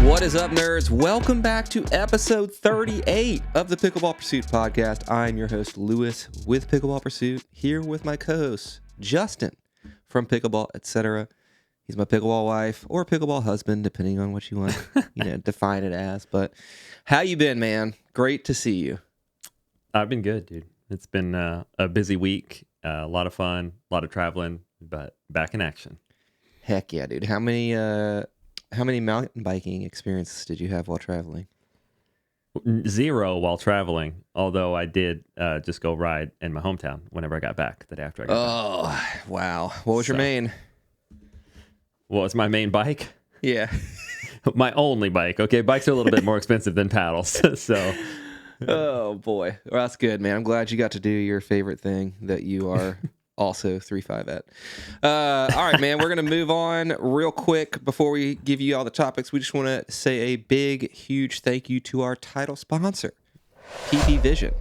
What is up, nerds? Welcome back to episode 38 of the Pickleball Pursuit podcast. I'm your host, Lewis, with Pickleball Pursuit, here with my co-host, Justin, from Pickleball, etc. He's my pickleball wife or pickleball husband, depending on what you want, define it as. But how you been, man? Great to see you. I've been good, dude. It's been a busy week, a lot of fun, a lot of traveling, but back in action. Heck yeah, dude. How many mountain biking experiences did you have while traveling? 0 while traveling, although I did just go ride in my hometown whenever I got back, the day after I got back. Oh, wow. What was your main? Well, it's my main bike. Yeah. My only bike. Okay, bikes are a little bit more expensive than paddles, so... Oh, boy. Well, that's good, man. I'm glad you got to do your favorite thing that you are also 3.5 at. All right, man. We're going to move on real quick before we give you all the topics. We just want to say a big, huge thank you to our title sponsor, PB Vision.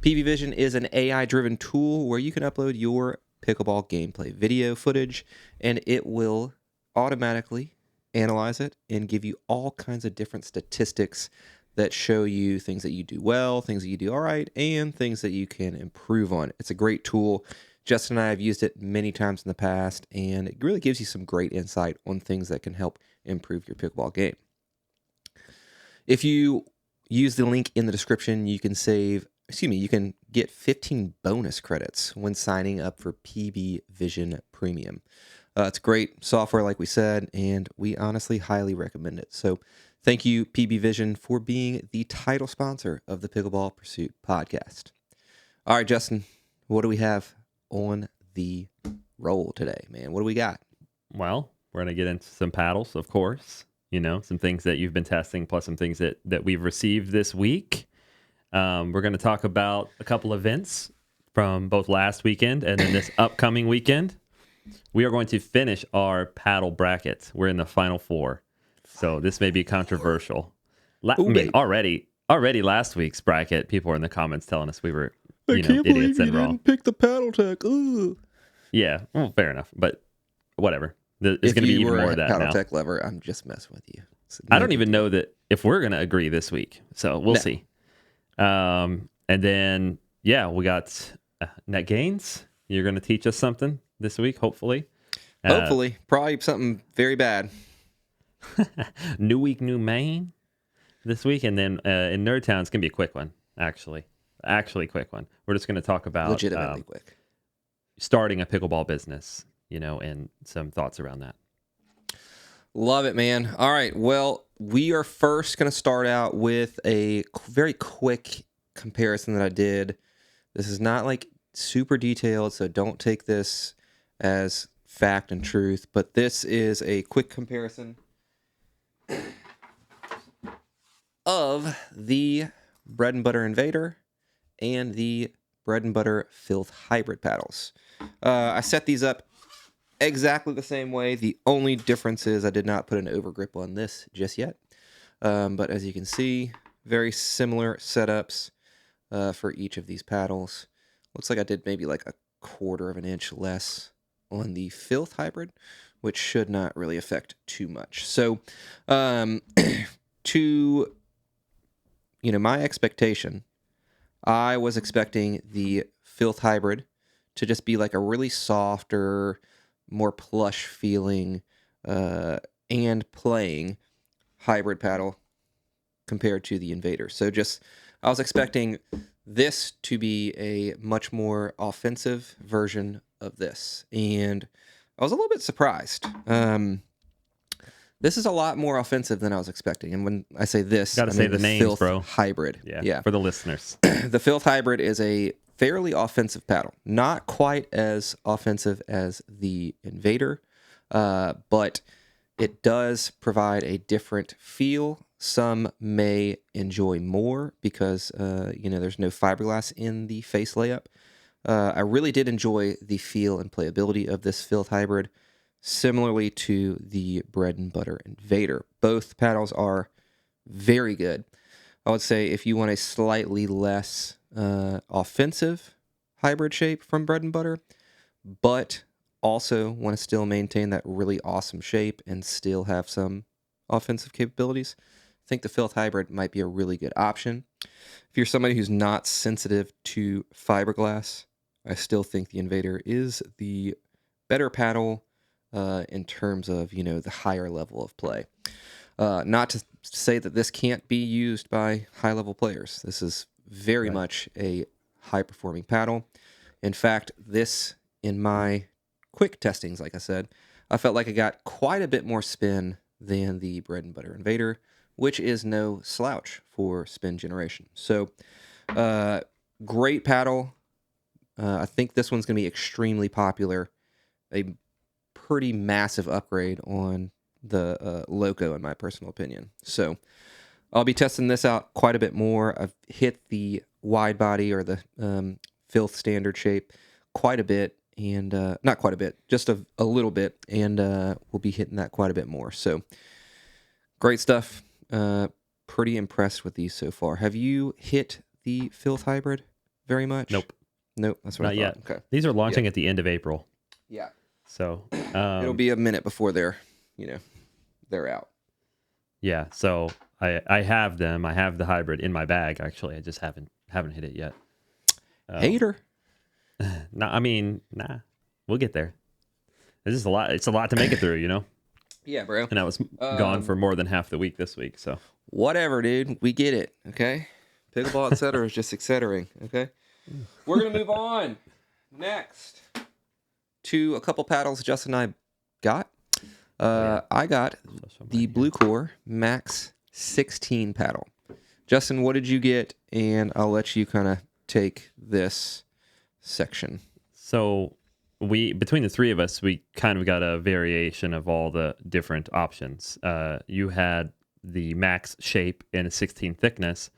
PB Vision is an AI-driven tool where you can upload your pickleball gameplay video footage, and it will automatically analyze it and give you all kinds of different statistics that show you things that you do well, things that you do all right, and things that you can improve on. It's a great tool. Justin and I have used it many times in the past, and it really gives you some great insight on things that can help improve your pickleball game. If you use the link in the description, you can get 15 bonus credits when signing up for PB Vision Premium. It's great software, like we said, and we honestly highly recommend it. So thank you, PB Vision, for being the title sponsor of the Pickleball Pursuit podcast. All right, Justin, what do we have on the roll today, man? What do we got? Well, we're going to get into some paddles, of course. Some things that you've been testing, plus some things that we've received this week. We're going to talk about a couple events from both last weekend and then this upcoming weekend. We are going to finish our paddle brackets. We're in the final 4. So this may be controversial. Already last week's bracket, people were in the comments telling us we were, idiots and wrong. Didn't pick the paddle tech. Ooh. Yeah, well, fair enough. But whatever. There's going to be even more of that now. Paddle tech lover, I'm just messing with you. I don't even know that if we're going to agree this week. So we'll see. And then, we got net gains. You're going to teach us something this week, hopefully. Probably something very bad. New week, new main this week. And then in NERDTOWN, it's going to be a quick one, actually quick one. We're just going to talk about legitimately quick starting a pickleball business, and some thoughts around that. Love it, man. All right. Well, we are first going to start out with a very quick comparison that I did. This is not like super detailed, so don't take this as fact and truth, but this is a quick comparison of the Bread and Butter Invader and the Bread and Butter Filth hybrid paddles. I set these up exactly the same way. The only difference is I did not put an overgrip on this just yet. But as you can see, very similar setups for each of these paddles. Looks like I did maybe like a 1/4 of an inch less on the Filth hybrid, which should not really affect too much. So to my expectation, I was expecting the Filth hybrid to just be like a really softer, more plush feeling and playing hybrid paddle compared to the Invader. So I was expecting this to be a much more offensive version of this, and I was a little bit surprised. This is a lot more offensive than I was expecting, and when I say this, gotta say the names, Filth bro. Hybrid. Yeah, for the listeners. The Filth Hybrid is a fairly offensive paddle, not quite as offensive as the Invader, but it does provide a different feel. Some may enjoy more because, there's no fiberglass in the face layup. I really did enjoy the feel and playability of this Filth Hybrid, similarly to the Bread and Butter Invader. Both paddles are very good. I would say if you want a slightly less offensive hybrid shape from Bread and Butter, but also want to still maintain that really awesome shape and still have some offensive capabilities, I think the Filth Hybrid might be a really good option. If you're somebody who's not sensitive to fiberglass, I still think the Invader is the better paddle in terms of, the higher level of play. Not to say that this can't be used by high-level players. This is very much a high-performing paddle. In fact, this, in my quick testings, like I said, I felt like I got quite a bit more spin than the bread and butter Invader, which is no slouch for spin generation. So, great paddle. I think this one's going to be extremely popular. A pretty massive upgrade on the Loco, in my personal opinion. So, I'll be testing this out quite a bit more. I've hit the wide body or the Filth standard shape quite a bit, and not quite a bit, just a little bit, and we'll be hitting that quite a bit more. So, great stuff. Pretty impressed with these so far. Have you hit the Filth Hybrid very much? Nope. That's what Not I thought. yet. Okay. These are launching at the end of April. Yeah. So It'll be a minute before they're out. Yeah. So I have them. I have the hybrid in my bag. Actually, I just haven't hit it yet. Hater. Nah. We'll get there. This is a lot. It's a lot to make it through, Yeah, bro. And I was gone for more than half the week this week. So whatever, dude. We get it. Okay. Pickleball, etc. is just etc. Okay. We're gonna move on next to a couple paddles Justin and I got. I got the Blucore Max 16 paddle. Justin, what did you get? And I'll let you kind of take this section. So between the three of us, we kind of got a variation of all the different options. You had the Max shape in a 16 thickness.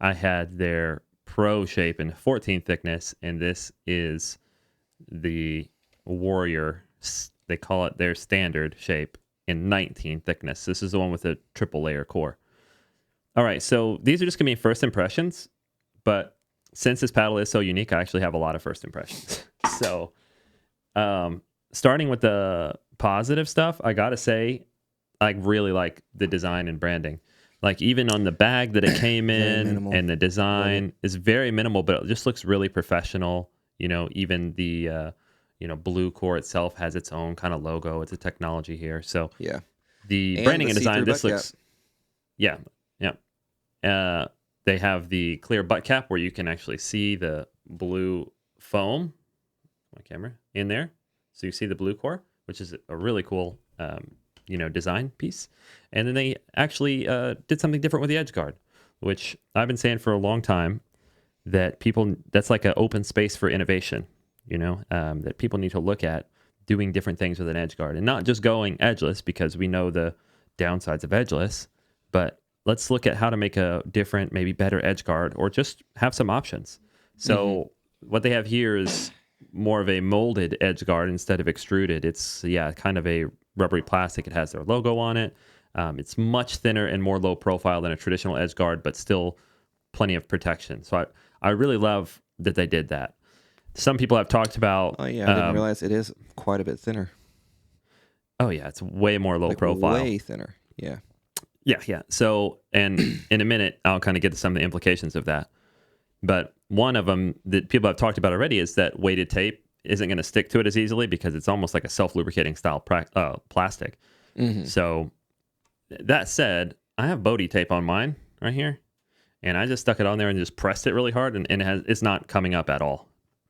I had their Pro shape in 14 thickness, and this is the Warrior. They call it their standard shape in 19 thickness. This is the one with a triple layer core. All right, so these are just gonna be first impressions, but since this paddle is so unique, I actually have a lot of first impressions. So starting with the positive stuff, I gotta say I really like the design and branding. Like even on the bag that it came in, and the design is very minimal, but it just looks really professional. Even the Blucore itself has its own kind of logo. It's a technology here. So yeah, the branding and design, this looks, yeah. They have the clear butt cap where you can actually see the blue foam, my camera, in there. So you see the Blucore, which is a really cool design piece. And then they actually did something different with the edge guard, which I've been saying for a long time that that's like an open space for innovation, that people need to look at doing different things with an edge guard and not just going edgeless, because we know the downsides of edgeless, but let's look at how to make a different, maybe better edge guard, or just have some options. So what they have here is more of a molded edge guard instead of extruded. It's kind of a rubbery plastic. It has their logo on it. It's much thinner and more low profile than a traditional edge guard, but still plenty of protection. So I really love that they did that. Some people have talked about... Oh, yeah, I didn't realize it is quite a bit thinner. Oh, yeah, it's way more low profile. Way thinner, yeah. Yeah. So, and in a minute, I'll kind of get to some of the implications of that. But one of them that people have talked about already is that weighted tape isn't going to stick to it as easily because it's almost like a self-lubricating style plastic. So that said, I have Bodhi tape on mine right here, and I just stuck it on there and just pressed it really hard, and it's not coming up at all.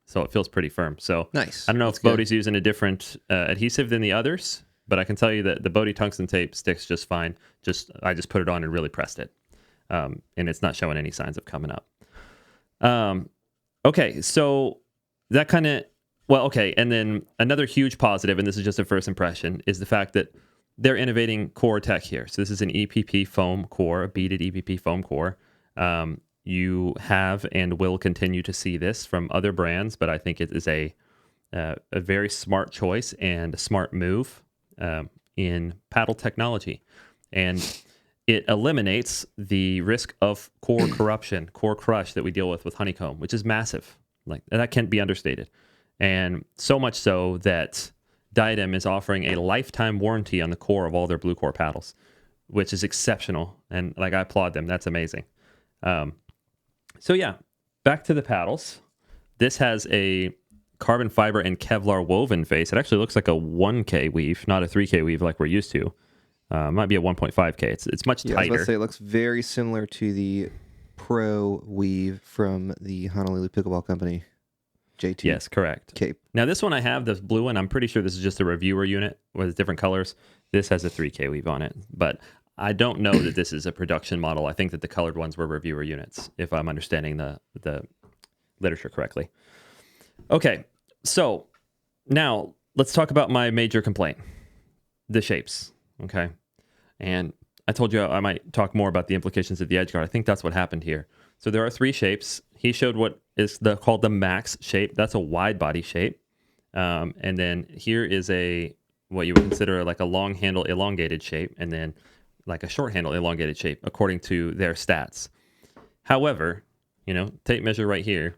So it feels pretty firm. So nice. I don't know if Bodhi's using a different adhesive than the others, but I can tell you that the Bodhi tungsten tape sticks just fine. I just put it on and really pressed it, and it's not showing any signs of coming up. Okay, so that kind of... Well, okay, and then another huge positive, and this is just a first impression, is the fact that they're innovating core tech here. So this is an EPP foam core, a beaded EPP foam core. You have and will continue to see this from other brands, but I think it is a very smart choice and a smart move in paddle technology. And it eliminates the risk of core corruption, core crush that we deal with honeycomb, which is massive. Like, that can't be understated. And so much so that Diadem is offering a lifetime warranty on the core of all their Blucore paddles. which is exceptional. And like, I applaud them. That's amazing. So yeah, back to the paddles. This has a carbon fiber and Kevlar woven face. It actually looks like a 1K weave, not a 3K weave like we're used to. Might be a 1.5K. It's much tighter. I was about to say, it looks very similar to the Pro weave from the Honolulu Pickleball Company. JT. Yes, correct. Cape. Now this one I have, this blue one, I'm pretty sure this is just a reviewer unit with different colors. This has a 3K weave on it, but I don't know that this is a production model. I think that the colored ones were reviewer units, if I'm understanding the literature correctly. Okay, so now let's talk about my major complaint, the shapes, okay? And I told you I might talk more about the implications of the edge guard. I think that's what happened here. So there are 3 shapes. He showed what is called the max shape. That's a wide body shape. And then here is what you would consider like a long handle elongated shape, and then like a short handle elongated shape according to their stats. However, tape measure right here.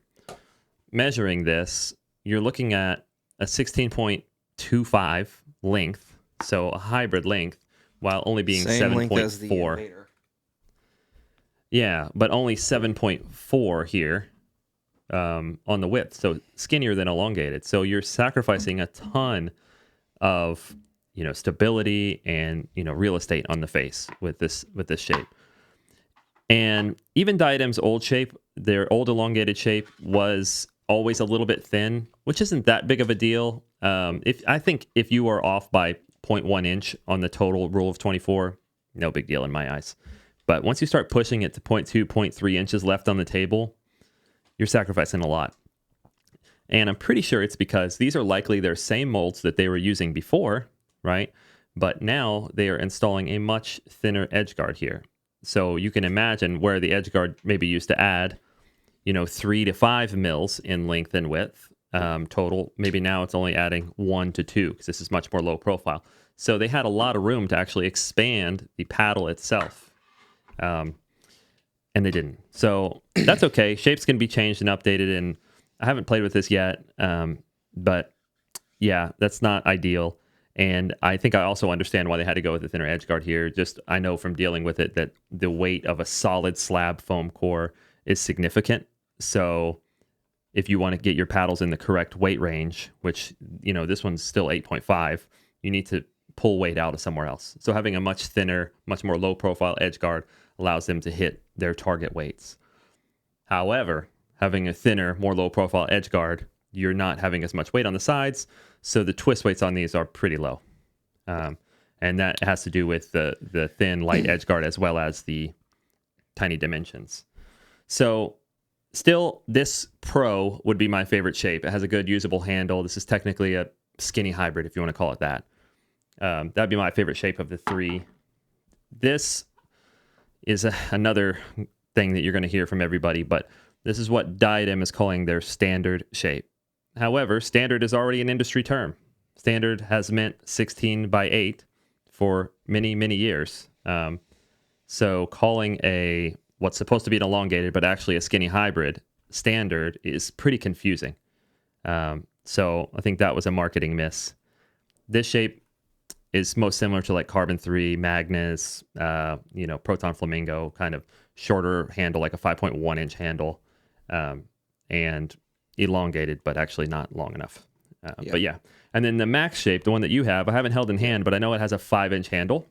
Measuring this, you're looking at a 16.25 length, so a hybrid length, while only being 7.4. Yeah, but only 7.4 here on the width, so skinnier than elongated. So you're sacrificing a ton of stability and real estate on the face with this shape. And even Diadem's old shape, their old elongated shape, was always a little bit thin, which isn't that big of a deal. I think if you are off by 0.1 inch on the total rule of 24, no big deal in my eyes. But once you start pushing it to 0.2, 0.3 inches left on the table, you're sacrificing a lot. And I'm pretty sure it's because these are likely their same molds that they were using before, right? But now they are installing a much thinner edge guard here. So you can imagine where the edge guard maybe used to add, 3 to 5 mils in length and width total. Maybe now it's only adding 1 to 2 because this is much more low profile. So they had a lot of room to actually expand the paddle itself. And they didn't. So that's okay. Shapes can be changed and updated, and I haven't played with this yet. But yeah, that's not ideal. And I think I also understand why they had to go with the thinner edge guard here. Just, I know from dealing with it that the weight of a solid slab foam core is significant. So if you want to get your paddles in the correct weight range, which, this one's still 8.5, you need to pull weight out of somewhere else. So having a much thinner, much more low profile edge guard allows them to hit their target weights. However, having a thinner, more low profile edge guard, you're not having as much weight on the sides, so the twist weights on these are pretty low. And that has to do with the thin, light edge guard as well as the tiny dimensions. So still, this Pro would be my favorite shape. It has a good usable handle. This is technically a skinny hybrid, if you want to call it that. That'd be my favorite shape of the 3. This is another thing that you're going to hear from everybody, but this is what Diadem is calling their standard shape. However, standard is already an industry term. Standard has meant 16 by 8 for many, many years. So calling what's supposed to be an elongated, but actually a skinny hybrid standard is pretty confusing. So I think that was a marketing miss. This shape is most similar to like Carbon 3, Magnus, Proton Flamingo, kind of shorter handle, like a 5.1 inch handle, and elongated, but actually not long enough. But yeah. And then the max shape, the one that you have, I haven't held in hand, but I know it has a 5-inch handle.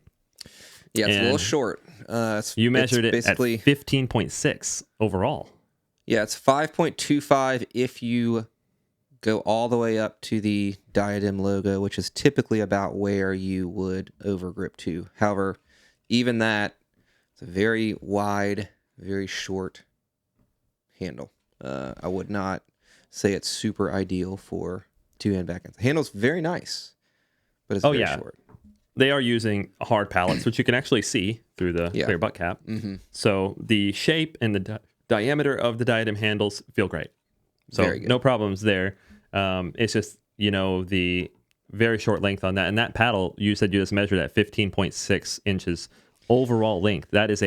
Yeah, it's a little short. You measured it at 15.6 overall. Yeah, it's 5.25 if you go all the way up to the Diadem logo, which is typically about where you would overgrip to. However, even that, it's a very wide, very short handle. I would not say it's super ideal for two-hand backhands. The handle's very nice, but it's very short. They are using hard pallets, which you can actually see through the clear butt cap. Mm-hmm. So the shape and the diameter of the Diadem handles feel great. So no problems there. It's just, the very short length on that. And that paddle, you said you just measured at 15.6 inches overall length. That is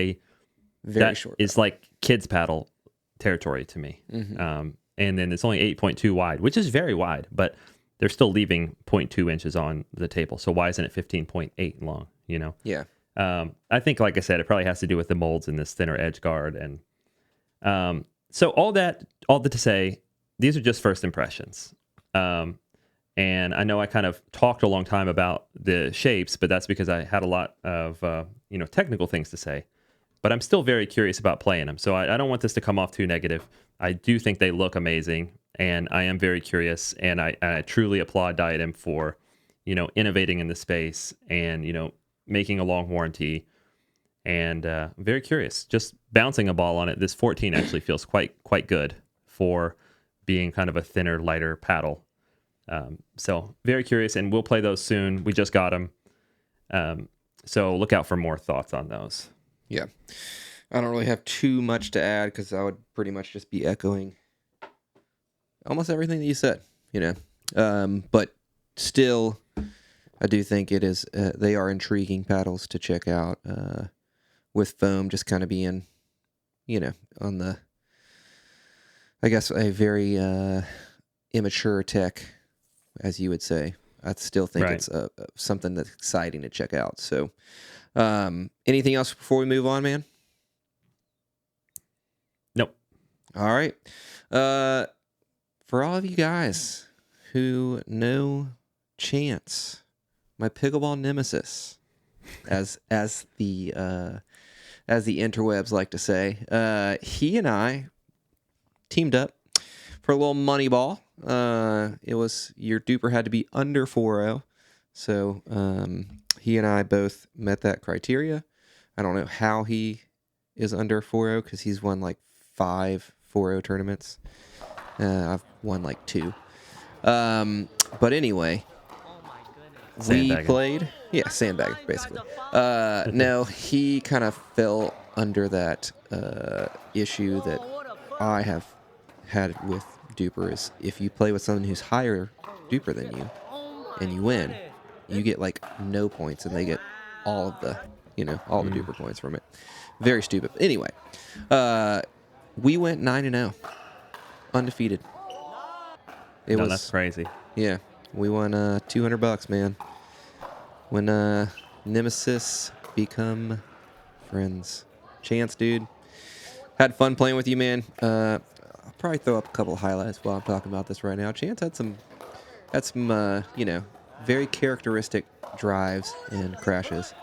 very short. It's like kids paddle territory to me. Mm-hmm. And then it's only 8.2 wide, which is very wide, but they're still leaving 0.2 inches on the table. So why isn't it 15.8 long, Yeah. I think, like I said, it probably has to do with the molds in this thinner edge guard. And so all that to say, these are just first impressions. And I know I kind of talked a long time about the shapes, but that's because I had a lot of technical things to say. But I'm still very curious about playing them. So I don't want this to come off too negative. I do think they look amazing, and I am very curious. And I truly applaud Diadem for, innovating in the space and, making a long warranty. And I'm very curious. Just bouncing a ball on it, this 14 actually feels quite good for being kind of a thinner, lighter paddle. So very curious, and we'll play those soon. We just got them. So look out for more thoughts on those. Yeah. I don't really have too much to add because I would pretty much just be echoing almost everything that you said, but still, I do think it is, they are intriguing paddles to check out, with foam just kind of being, on the, I guess, a very, immature tech, as you would say. I still think Right. it's something that's exciting to check out. So, anything else before we move on, man? Nope. All right. For all of you guys who know Chance, my pickleball nemesis, as the interwebs like to say, he and I teamed up for a little Moneyball. It was, your duper had to be under 4.0, so he and I both met that criteria. I don't know how he is under 4.0 because he's won like 5 4.0 tournaments. I've won like 2. But anyway, we Sandbagging. played. Yeah, sandbagging, basically. No, he kind of fell under that issue that I have had with duper, is if you play with someone who's higher duper than you and you win, you get like no points and they get all of the, all the duper points from it. Very stupid. Anyway, we went 9-0, undefeated. That's crazy. Yeah, we won $200, man. When Nemesis become friends. Chance, dude. Had fun playing with you, man. I'll probably throw up a couple of highlights while I'm talking about this right now. Chance had some very characteristic drives and crashes.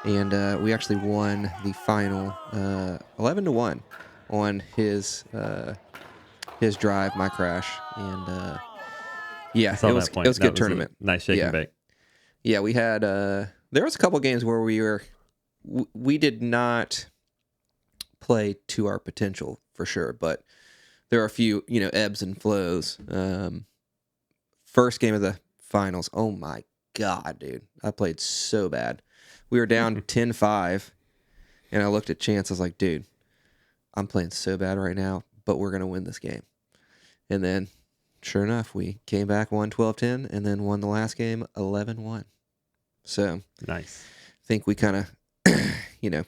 And we actually won the final 11-1 on his drive, my crash. And yeah, I saw it was that point. a good tournament. Nice shake and bake. Yeah, we had there was a couple games where we did not play to our potential for sure, but there are a few, ebbs and flows. First game of the finals, oh my god, dude. I played so bad. We were down 10-5, and I looked at Chance. I was like, dude, I'm playing so bad right now, but we're going to win this game. And then, sure enough, we came back, won 12-10, and then won the last game 11-1. So, nice. I think we kind of,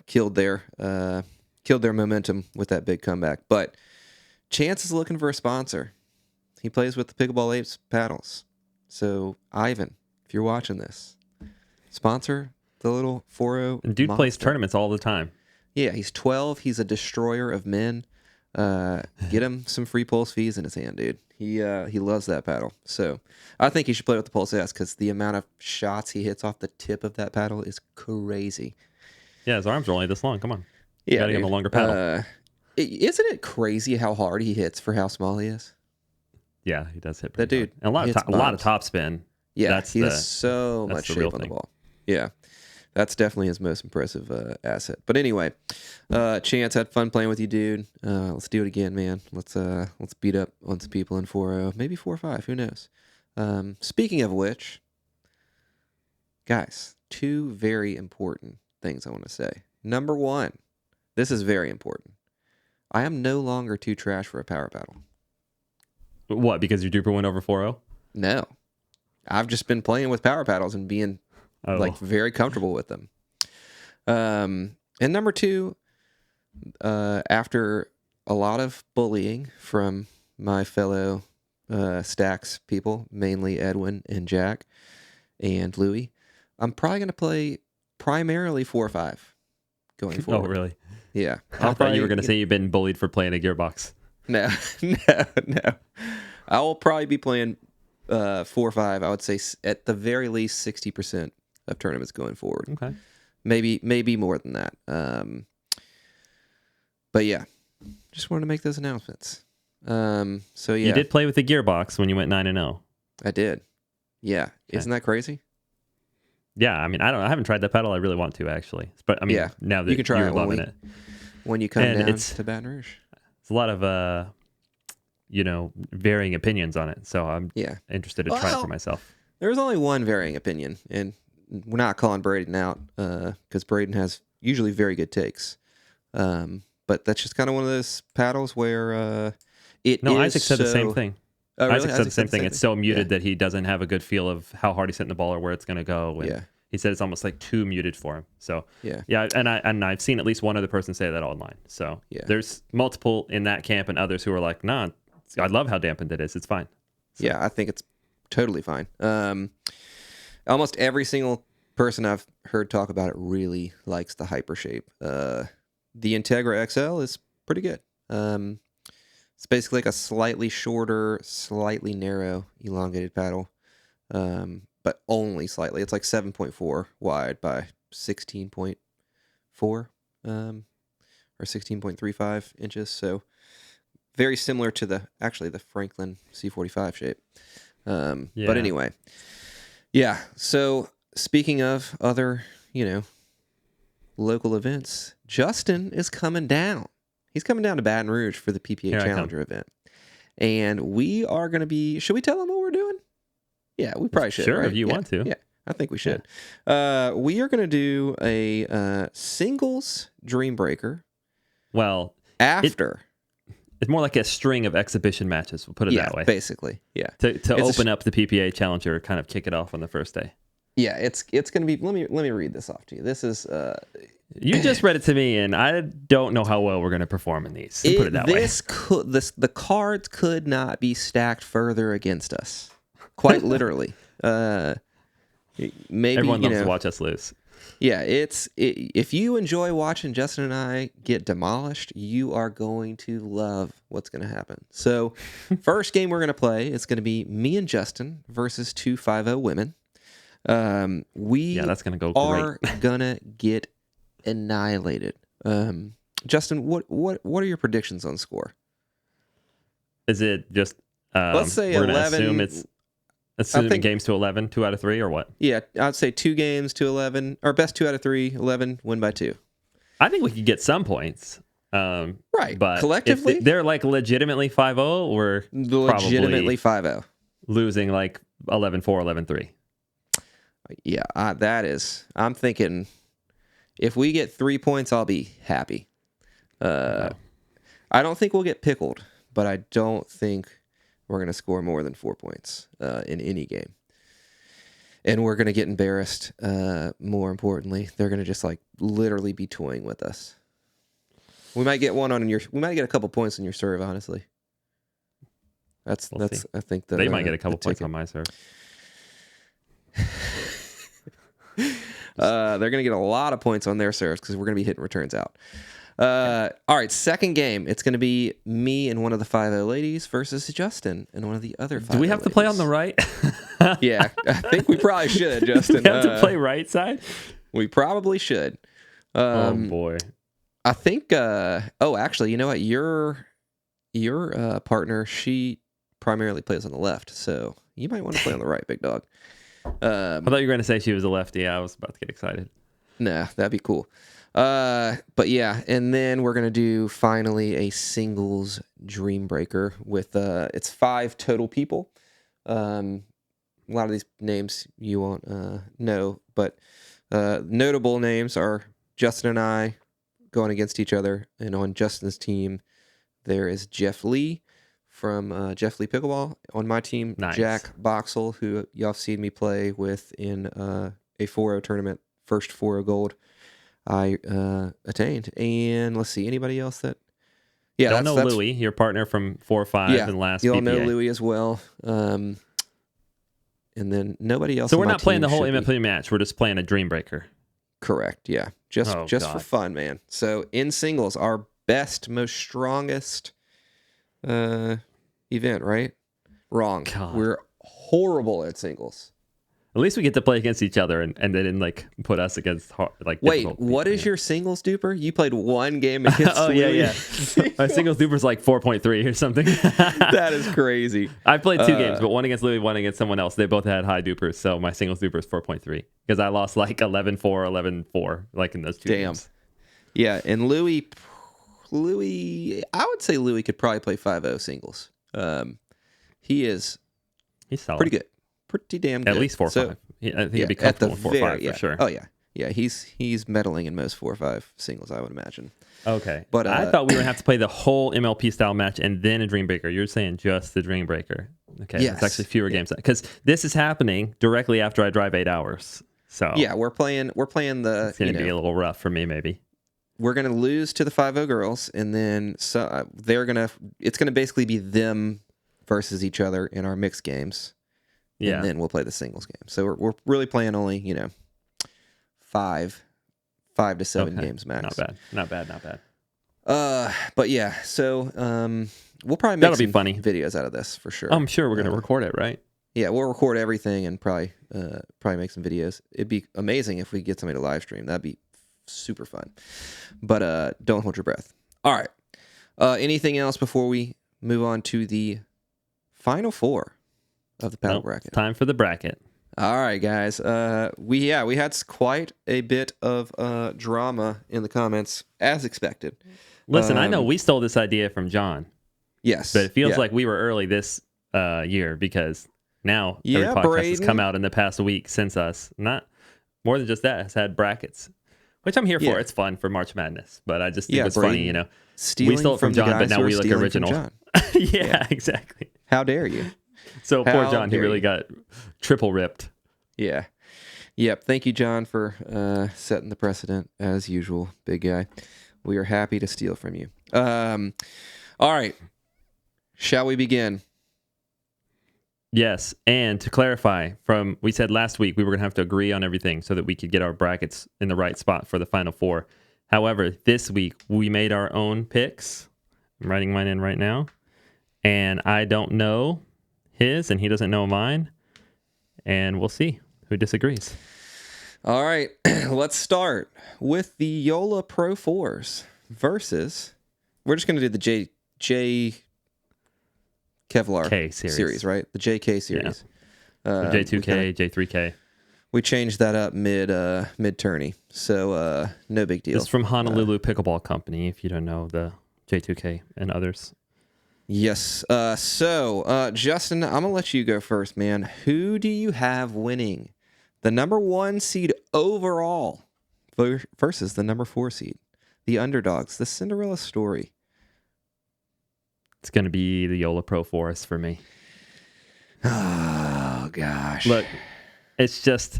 killed their momentum with that big comeback. But Chance is looking for a sponsor. He plays with the Pickleball Apes paddles. So, Ivan, if you're watching this, sponsor the little 4.0 And dude monster. plays tournaments all the time. Yeah, he's 12. He's a destroyer of men. Get him some free Pulse fees in his hand, dude. He loves that paddle. So I think he should play with the Pulse S because the amount of shots he hits off the tip of that paddle is crazy. Yeah, his arms are only this long. Come on. Yeah, gotta give him a longer paddle. Isn't it crazy how hard he hits for how small he is? Yeah, he does hit that dude. Hard. And a lot of top spin. Yeah, he has so much shape on the ball. Yeah. That's definitely his most impressive asset. But anyway, Chance, had fun playing with you, dude. Let's do it again, man. Let's beat up on some people in 4.0, maybe 4.5. Who knows? Speaking of which, guys, 2 very important things I want to say. Number 1, this is very important. I am no longer too trash for a power paddle. What? Because your duper went over 4.0? No, I've just been playing with power paddles and being very comfortable with them. And number 2, after a lot of bullying from my fellow Stacks people, mainly Edwin and Jack and Louie, I'm probably going to play primarily 4 or 5 going Oh, forward. really? Yeah. I thought you were going to say you've been bullied for playing a Gearbox. No. I will probably be playing 4 or 5. I would say at the very least 60% of tournaments going forward. Okay. Maybe more than that. But yeah, just wanted to make those announcements. So yeah, You did play with the Gearbox when you went 9-0. I did. Yeah, Okay. Isn't that crazy? Yeah, I mean, I haven't tried that pedal. I really want to actually, but I mean, Yeah, now that you can try you're it loving it, when you come And down it's- to Baton Rouge. it's a lot of varying opinions on it. So I'm Yeah, interested to try it Well, for myself. there's only one varying opinion, and we're not calling Braden out because Braden has usually very good takes. But that's just kind of one of those paddles where it No, is Isaac said the same so- thing. Oh, really? Isaac said the same thing. It's so muted Yeah. that he doesn't have a good feel of how hard he's hitting the ball or where it's going to go. And Yeah. he said it's almost like too muted for him. So Yeah. and I've seen at least one other person say that online. So Yeah. there's multiple in that camp and others who are like, nah, I love how dampened it is. It's fine. So, Yeah, I think it's totally fine. Almost every single person I've heard talk about it really likes the hyper shape. The Integra XL is pretty good. It's basically like a slightly shorter, slightly narrow, elongated paddle, but only slightly. It's like 7.4 wide by 16.4 or 16.35 inches. So very similar to the Franklin C45 shape. Yeah. But anyway, yeah. So speaking of other, local events, Justin is coming down. He's coming down to Baton Rouge for the PPA Here I come. Challenger event. And we are going to be, should we tell him what we're doing? Yeah, we probably should. Sure, right? if you Yeah, want to. Yeah, I think we should. We are going to do a singles Dream Breaker Well, after. it's more like a string of exhibition matches. We'll put it that way. Basically. Yeah. To It's a open up the PPA Challenger, kind of kick it off on the first day. Yeah, it's going to be, let me read this off to you. This is, You just read it to me, and I don't know how well we're going to perform in these. Put it that way. The cards could not be stacked further against us. Quite literally. Maybe Everyone loves to watch us lose. Yeah, if you enjoy watching Justin and I get demolished, you are going to love what's going to happen. So, first game we're going to play is going to be me and Justin versus 250 women. That's going to go are great. gonna get annihilated. Justin, what are your predictions on score? Is it just Let's say we're gonna 11. Assuming games to 11, 2 out of 3, or what? Yeah, I'd say 2 games to 11, or best 2 out of 3, 11, win by 2. I think we could get some points. Right, but collectively, if they're like legitimately 5-0, we're legitimately 5-0. losing like 11-4, 11-3. Yeah, I'm thinking if we get 3 points, I'll be happy. I don't think we'll get pickled, but I don't think we're going to score more than 4 points in any game. And we're going to get embarrassed. More importantly, they're going to just like literally be toying with us. We might get we might get a couple points on your serve, honestly. I think they might get a couple points on my serve. They're going to get a lot of points on their serves because we're going to be hitting returns out. All right, second game. It's going to be me and one of the 5-0 ladies versus Justin and one of the other 5-0 Do we have to play on the right? Yeah, I think we probably should, Justin. Do we have to play right side? We probably should. Oh, boy. I think, actually, you know what? Your partner, she primarily plays on the left, so you might want to play on the right, big dog. I thought you were going to say she was a lefty. I was about to get excited. Nah, that'd be cool. But yeah, and then we're gonna do finally a singles Dream Breaker with it's 5 total people. A lot of these names you won't know, but notable names are Justin and I going against each other, and on Justin's team there is Jeff Lee from Jeff Lee Pickleball. On my team, Nice. Jack Boxell, who y'all have seen me play with in a 4-0 tournament, first 4-0 gold I attained. And let's see, anybody else that... Yeah, Don't know Louie, your partner from 4 or 5 and last you'll PPA. know Louie as well. And then nobody else So on we're my not playing team the whole should be. MLP match. We're just playing a Dream Breaker. Correct. Yeah. Just for God. fun, man. So in singles, our best, most strongest event, right? Wrong. God. We're horrible at singles. At least we get to play against each other, and they didn't like put us against Wait, difficult what people, is your singles duper? You played one game against Oh Louis. yeah. My singles duper's like 4.3 or something. That is crazy. I played 2 games, but one against Louis, one against someone else. They both had high dupers, so my singles duper is 4.3 because I lost like 11-4, 11-4, like in those 2 games. Yeah, and Louis, I would say Louis could probably play 5-0 singles. He's solid. pretty good, pretty damn good. At least 4-5. So, I think he'd be comfortable in 4-5 for sure. Oh yeah. He's meddling in most 4-5 singles, I would imagine. Okay, but I thought we were gonna have to play the whole MLP style match and then a Dream Breaker. You're saying just the Dream Breaker. Okay, yes. It's actually fewer games because this is happening directly after I drive 8 hours. So yeah, we're playing the. It's gonna be a little rough for me, maybe. We're gonna lose to the 5-0 girls, and then it's gonna basically be them versus each other in our mixed games. Yeah, and then we'll play the singles game. So we're really playing only 5 to 7 games max. Not bad. But yeah, so we'll probably make That'll be some funny videos out of this for sure. I'm sure we're gonna record it, right? Yeah, we'll record everything and probably make some videos. It'd be amazing if we get somebody to live stream. That'd be super fun. But don't hold your breath. All right. Anything else before we move on to the final 4 of the paddle bracket? Time for the bracket. All right, guys. We had quite a bit of drama in the comments, as expected. Listen, I know we stole this idea from John. Yes, but it feels like we were early this year because now every podcast Braden has come out in the past week since us. Not more than just that, has had brackets, which I'm here for. It's fun for March Madness, but I just think it's funny, we stole it from John, but now we look original. Yeah, exactly. How dare you? So poor John, he really got triple ripped. Yeah. Yep. Thank you, John, for setting the precedent as usual, big guy. We are happy to steal from you. All right. Shall we begin? Yes. And to clarify, we said last week we were going to have to agree on everything so that we could get our brackets in the right spot for the final 4. However, this week we made our own picks. I'm writing mine in right now. And I don't know his, and he doesn't know mine. And we'll see who disagrees. All right. Let's start with the Yola Pro 4s versus... We're just going to do the J Kevlar K series, right? The JK series. Yeah. J2K, J3K. We changed that up mid-tourney, so no big deal. It's from Honolulu Pickleball Company, if you don't know the J2K and others. Yes. So, Justin, I'm going to let you go first, man. Who do you have winning the number 1 seed overall versus the number 4 seed? The underdogs, the Cinderella story. It's going to be the Yola Pro Forest for me. Oh, gosh. Look, it's just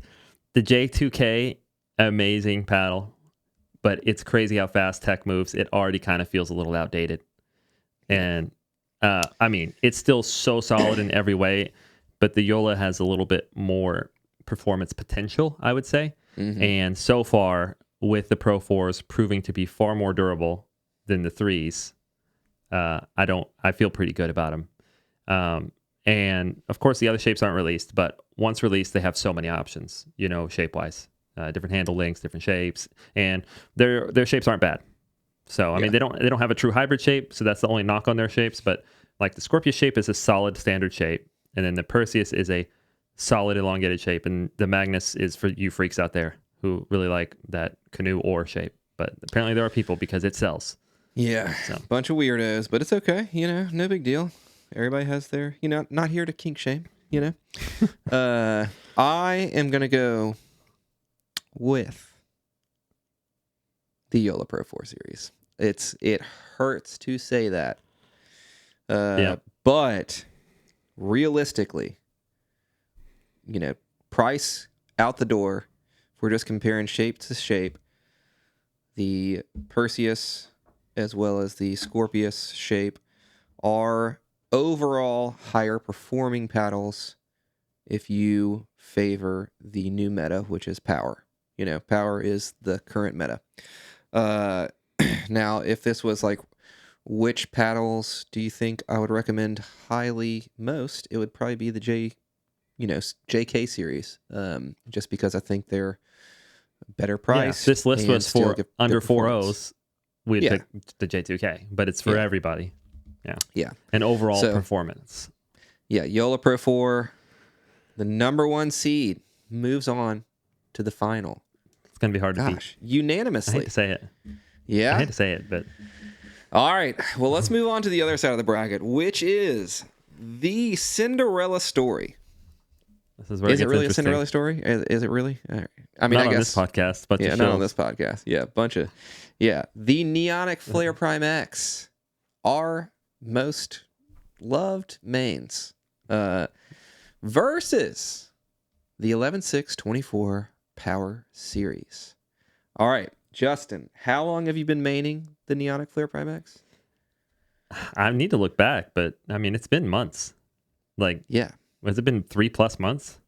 the J2K, amazing paddle, but it's crazy how fast tech moves. It already kind of feels a little outdated. And, it's still so solid in every way, but the Yola has a little bit more performance potential, I would say. Mm-hmm. And so far, with the Pro 4s proving to be far more durable than the 3s, I feel pretty good about them. And of course the other shapes aren't released, but once released, they have so many options, shape wise, different handle lengths, different shapes, and their shapes aren't bad. So, I mean, they don't have a true hybrid shape. So that's the only knock on their shapes, but like the Scorpius shape is a solid standard shape. And then the Perseus is a solid elongated shape. And the Magnus is for you freaks out there who really like that canoe oar shape. But apparently there are people because it sells. Yeah, bunch of weirdos, but it's okay. No big deal. Everybody has their, not here to kink shame, I am going to go with the Yola Pro 4 series. It hurts to say that. But realistically, price out the door. If we're just comparing shape to shape, the Perseus as well as the Scorpius shape are overall higher performing paddles if you favor the new meta, which is power. power is the current meta. Now, if this was like, which paddles do you think I would recommend highly most? It would probably be the JK series, just because I think they're better priced. This list and was still for give under good 4 performance. O's. We'd Yeah. pick the J2K, but it's for Yeah. everybody. Yeah. And overall So- performance. Yeah, Yola Pro 4, the number 1 seed, moves on to the final. It's going to be hard to beat. Gosh, I unanimously. hate to say it. Yeah. I hate to say it, but All right. Well, let's move on to the other side of the bracket, which is the Cinderella story. this is where Is it it gets really a interesting. Cinderella story? Is it really? All right. I mean, Not I on guess this podcast, but yeah, the not on shows. this podcast. Yeah, the Neonic Flare Prime X, our most loved mains, versus the 11.624 Power Series. All right, Justin, how long have you been maining the Neonic Flare Prime X? I need to look back, but I mean, it's been months. Like, Yeah, has it been 3+ months?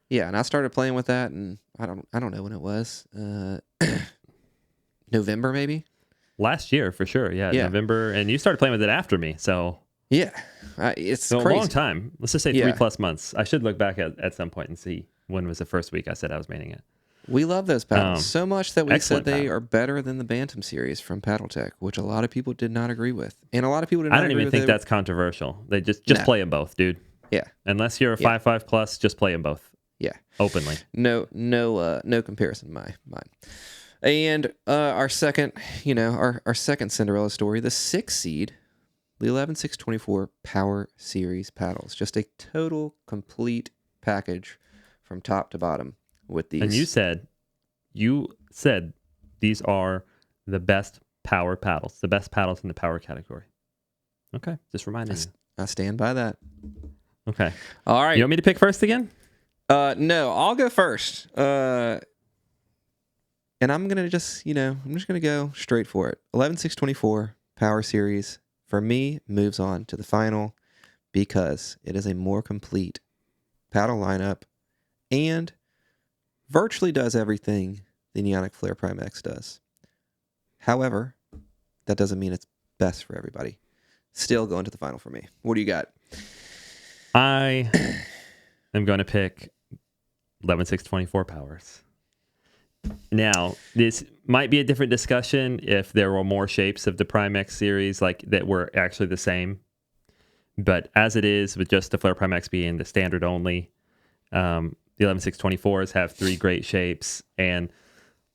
yeah, and I started playing with that, and I don't know when it was. November maybe. Last year, for sure. Yeah, Yeah. November. And you started playing with it after me. So, Yeah, it's so a crazy. long time. Let's just say Yeah. 3+ months. I should look back at some point and see when was the first week I said I was maining it. We love those paddles so much that we said excellent they paddle. are better than the Bantam series from PaddleTech, which a lot of people did not agree with, and a lot of people did not I don't agree even with think it. that's controversial. They just No. play them both, dude. Yeah, Unless you're a Yeah. 5.5 plus, just play them both yeah. openly. No comparison in my mind. And our second, our second Cinderella story, the 6 seed, the 11.624 Power Series paddles, just a total complete package from top to bottom with these. And you said these are the best power paddles, the best paddles in the power category. Okay, just reminding you. I stand by that. Okay. All right. You want me to pick first again? No, I'll go first. And I'm gonna just, I'm just gonna go straight for it. 11.624 Power Series for me moves on to the final because it is a more complete paddle lineup and virtually does everything the Neonic Flare Prime X does. However, that doesn't mean it's best for everybody. Still going to the final for me. What do you got? I am going to pick 11.624 powers. Now, this might be a different discussion if there were more shapes of the Prime X series like that were actually the same. But as it is, with just the Flare Prime X being the standard only, the 11.624s have 3 great shapes. And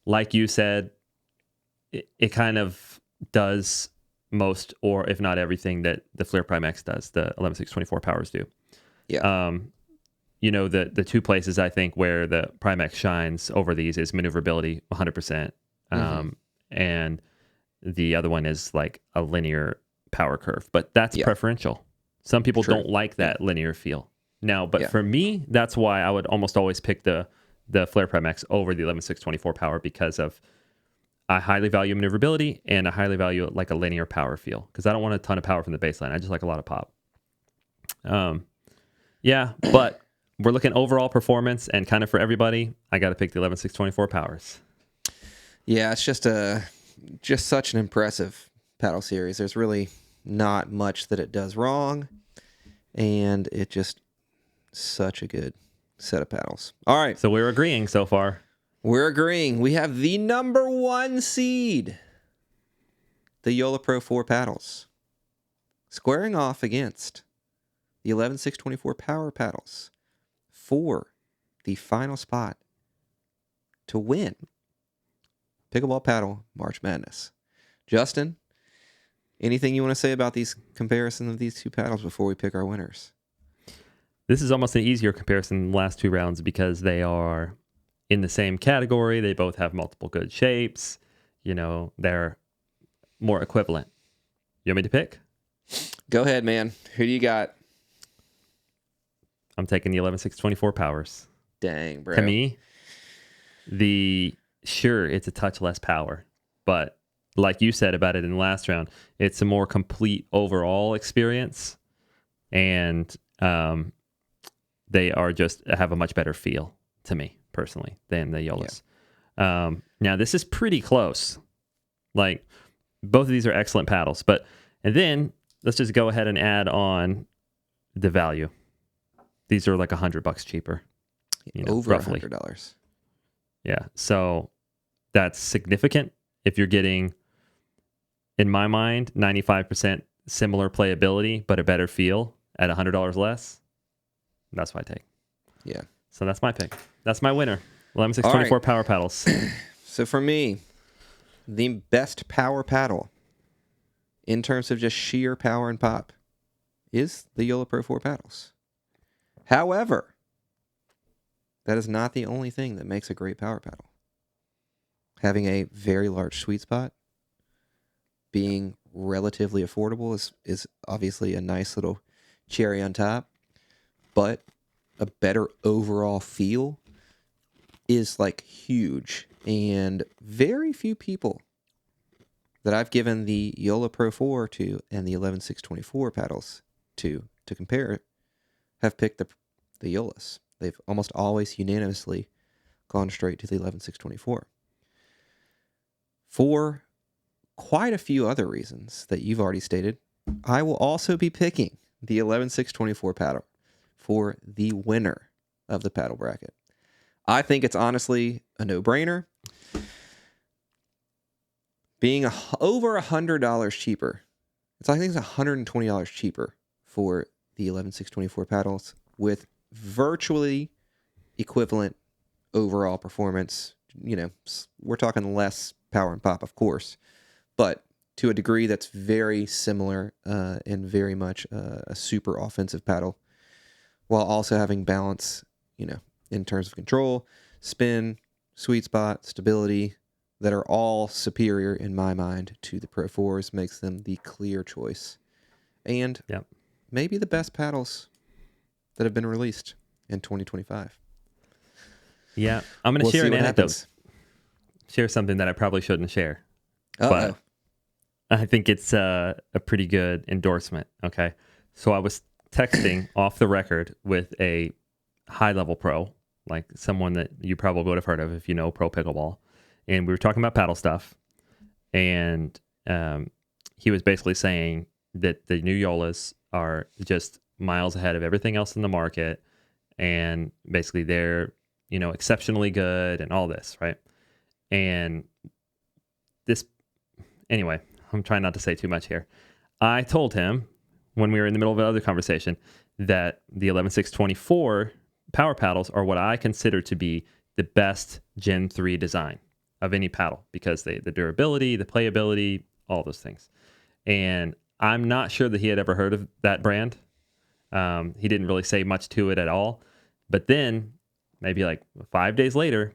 like you said, it kind of does most, or if not everything, that the Flare Prime X does, the 11.624 powers do. Yeah. The 2 places I think where the Prime X shines over these is maneuverability, 100%. And the other one is like a linear power curve, but that's preferential. Some people True. don't like that linear feel. Now, but Yeah. for me, that's why I would almost always pick the Flare Prime X over the 11.624 power, because of I highly value maneuverability and I highly value like a linear power feel, because I don't want a ton of power from the baseline. I just like a lot of pop. But we're looking overall performance and kind of for everybody, I got to pick the 11.624 powers. Yeah, it's just such an impressive paddle series. There's really not much that it does wrong, and it just such a good set of paddles. All right, So we're agreeing so far. we're agreeing. We have the number 1 seed, the Yola Pro 4 paddles, squaring off against the 11.624 Power paddles for the final spot to win Pickleball Paddle March Madness. Justin, anything you want to say about these comparison of these 2 paddles before we pick our winners? This is almost an easier comparison than the last 2 rounds because they are in the same category. They both have multiple good shapes. They're more equivalent. You want me to pick? Go ahead, man. Who do you got? I'm taking the 11.624 powers. Dang, bro. To me, it's a touch less power, but like you said about it in the last round, it's a more complete overall experience, and they are just have a much better feel to me personally than the Yolas. Now this is pretty close. Like both of these are excellent paddles, and then let's just go ahead and add on the value. These are like $100 cheaper. Over roughly $100. Yeah, so that's significant. If you're getting, in my mind, 95% similar playability but a better feel at $100 less, that's my take. Yeah. So that's my pick. That's my winner. 11624 power paddles. So for me, the best power paddle in terms of just sheer power and pop is the YOLO Pro 4 paddles. However, that is not the only thing that makes a great power paddle. Having a very large sweet spot, being relatively affordable is obviously a nice little cherry on top, but a better overall feel is like huge. And very few people that I've given the YOLO Pro 4 to and the 11624 paddles to compare have picked the YOLOs. They've almost always unanimously gone straight to the 11624. For quite a few other reasons that you've already stated, I will also be picking the 11624 paddle for the winner of the paddle bracket. I think it's honestly a no-brainer. Being over $100 cheaper, I think it's $120 cheaper for the 11624 paddles with virtually equivalent overall performance. We're talking less power and pop, of course, but to a degree that's very similar and very much a super offensive paddle, while also having balance, in terms of control, spin, sweet spot, stability, that are all superior in my mind to the Pro 4s, makes them the clear choice. And maybe the best paddles that have been released in 2025. Yeah, I'm going to share an anecdote. Share something that I probably shouldn't share. But I think it's a pretty good endorsement. Okay. So I was texting off the record with a high-level pro, like someone that you probably would have heard of if you know Pro Pickleball. And we were talking about paddle stuff. And he was basically saying that the new YOLOs are just miles ahead of everything else in the market. And basically they're, exceptionally good and all this, right? And anyway, I'm trying not to say too much here. I told him when we were in the middle of another conversation that the 11624 power paddles are what I consider to be the best Gen 3 design of any paddle, because the durability, the playability, all those things. And I'm not sure that he had ever heard of that brand. He didn't really say much to it at all. But then maybe like 5 days later,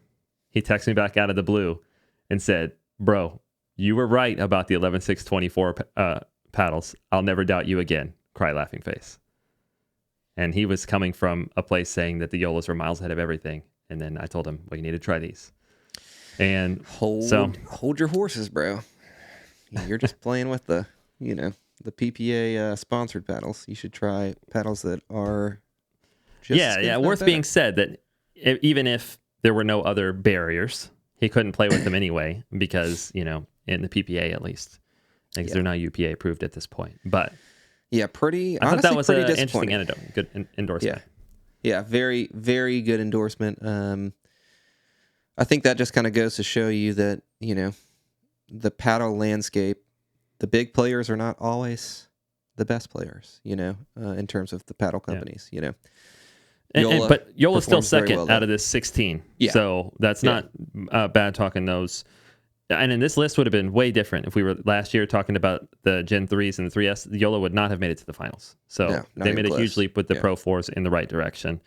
he texted me back out of the blue and said, "Bro, you were right about the 11624 paddles. I'll never doubt you again." Cry laughing face. And he was coming from a place saying that the YOLOs were miles ahead of everything. And then I told him, well, you need to try these. And hold your horses, bro. You're just playing with the PPA sponsored paddles. You should try paddles that are just worth being said that even if there were no other barriers, he couldn't play with them anyway because, in the PPA at least, because they're not UPA approved at this point. But I thought that was an interesting anecdote. Good endorsement. Yeah, very, very good endorsement. I think that just kind of goes to show you that, the paddle landscape, the big players are not always the best players, in terms of the paddle companies, But YOLO's still second out of this 16. Yeah. So that's not bad talking those. And in this list would have been way different if we were last year talking about the Gen 3s and the 3S. YOLO would not have made it to the finals. So they made a huge leap with the Pro 4s in the right direction.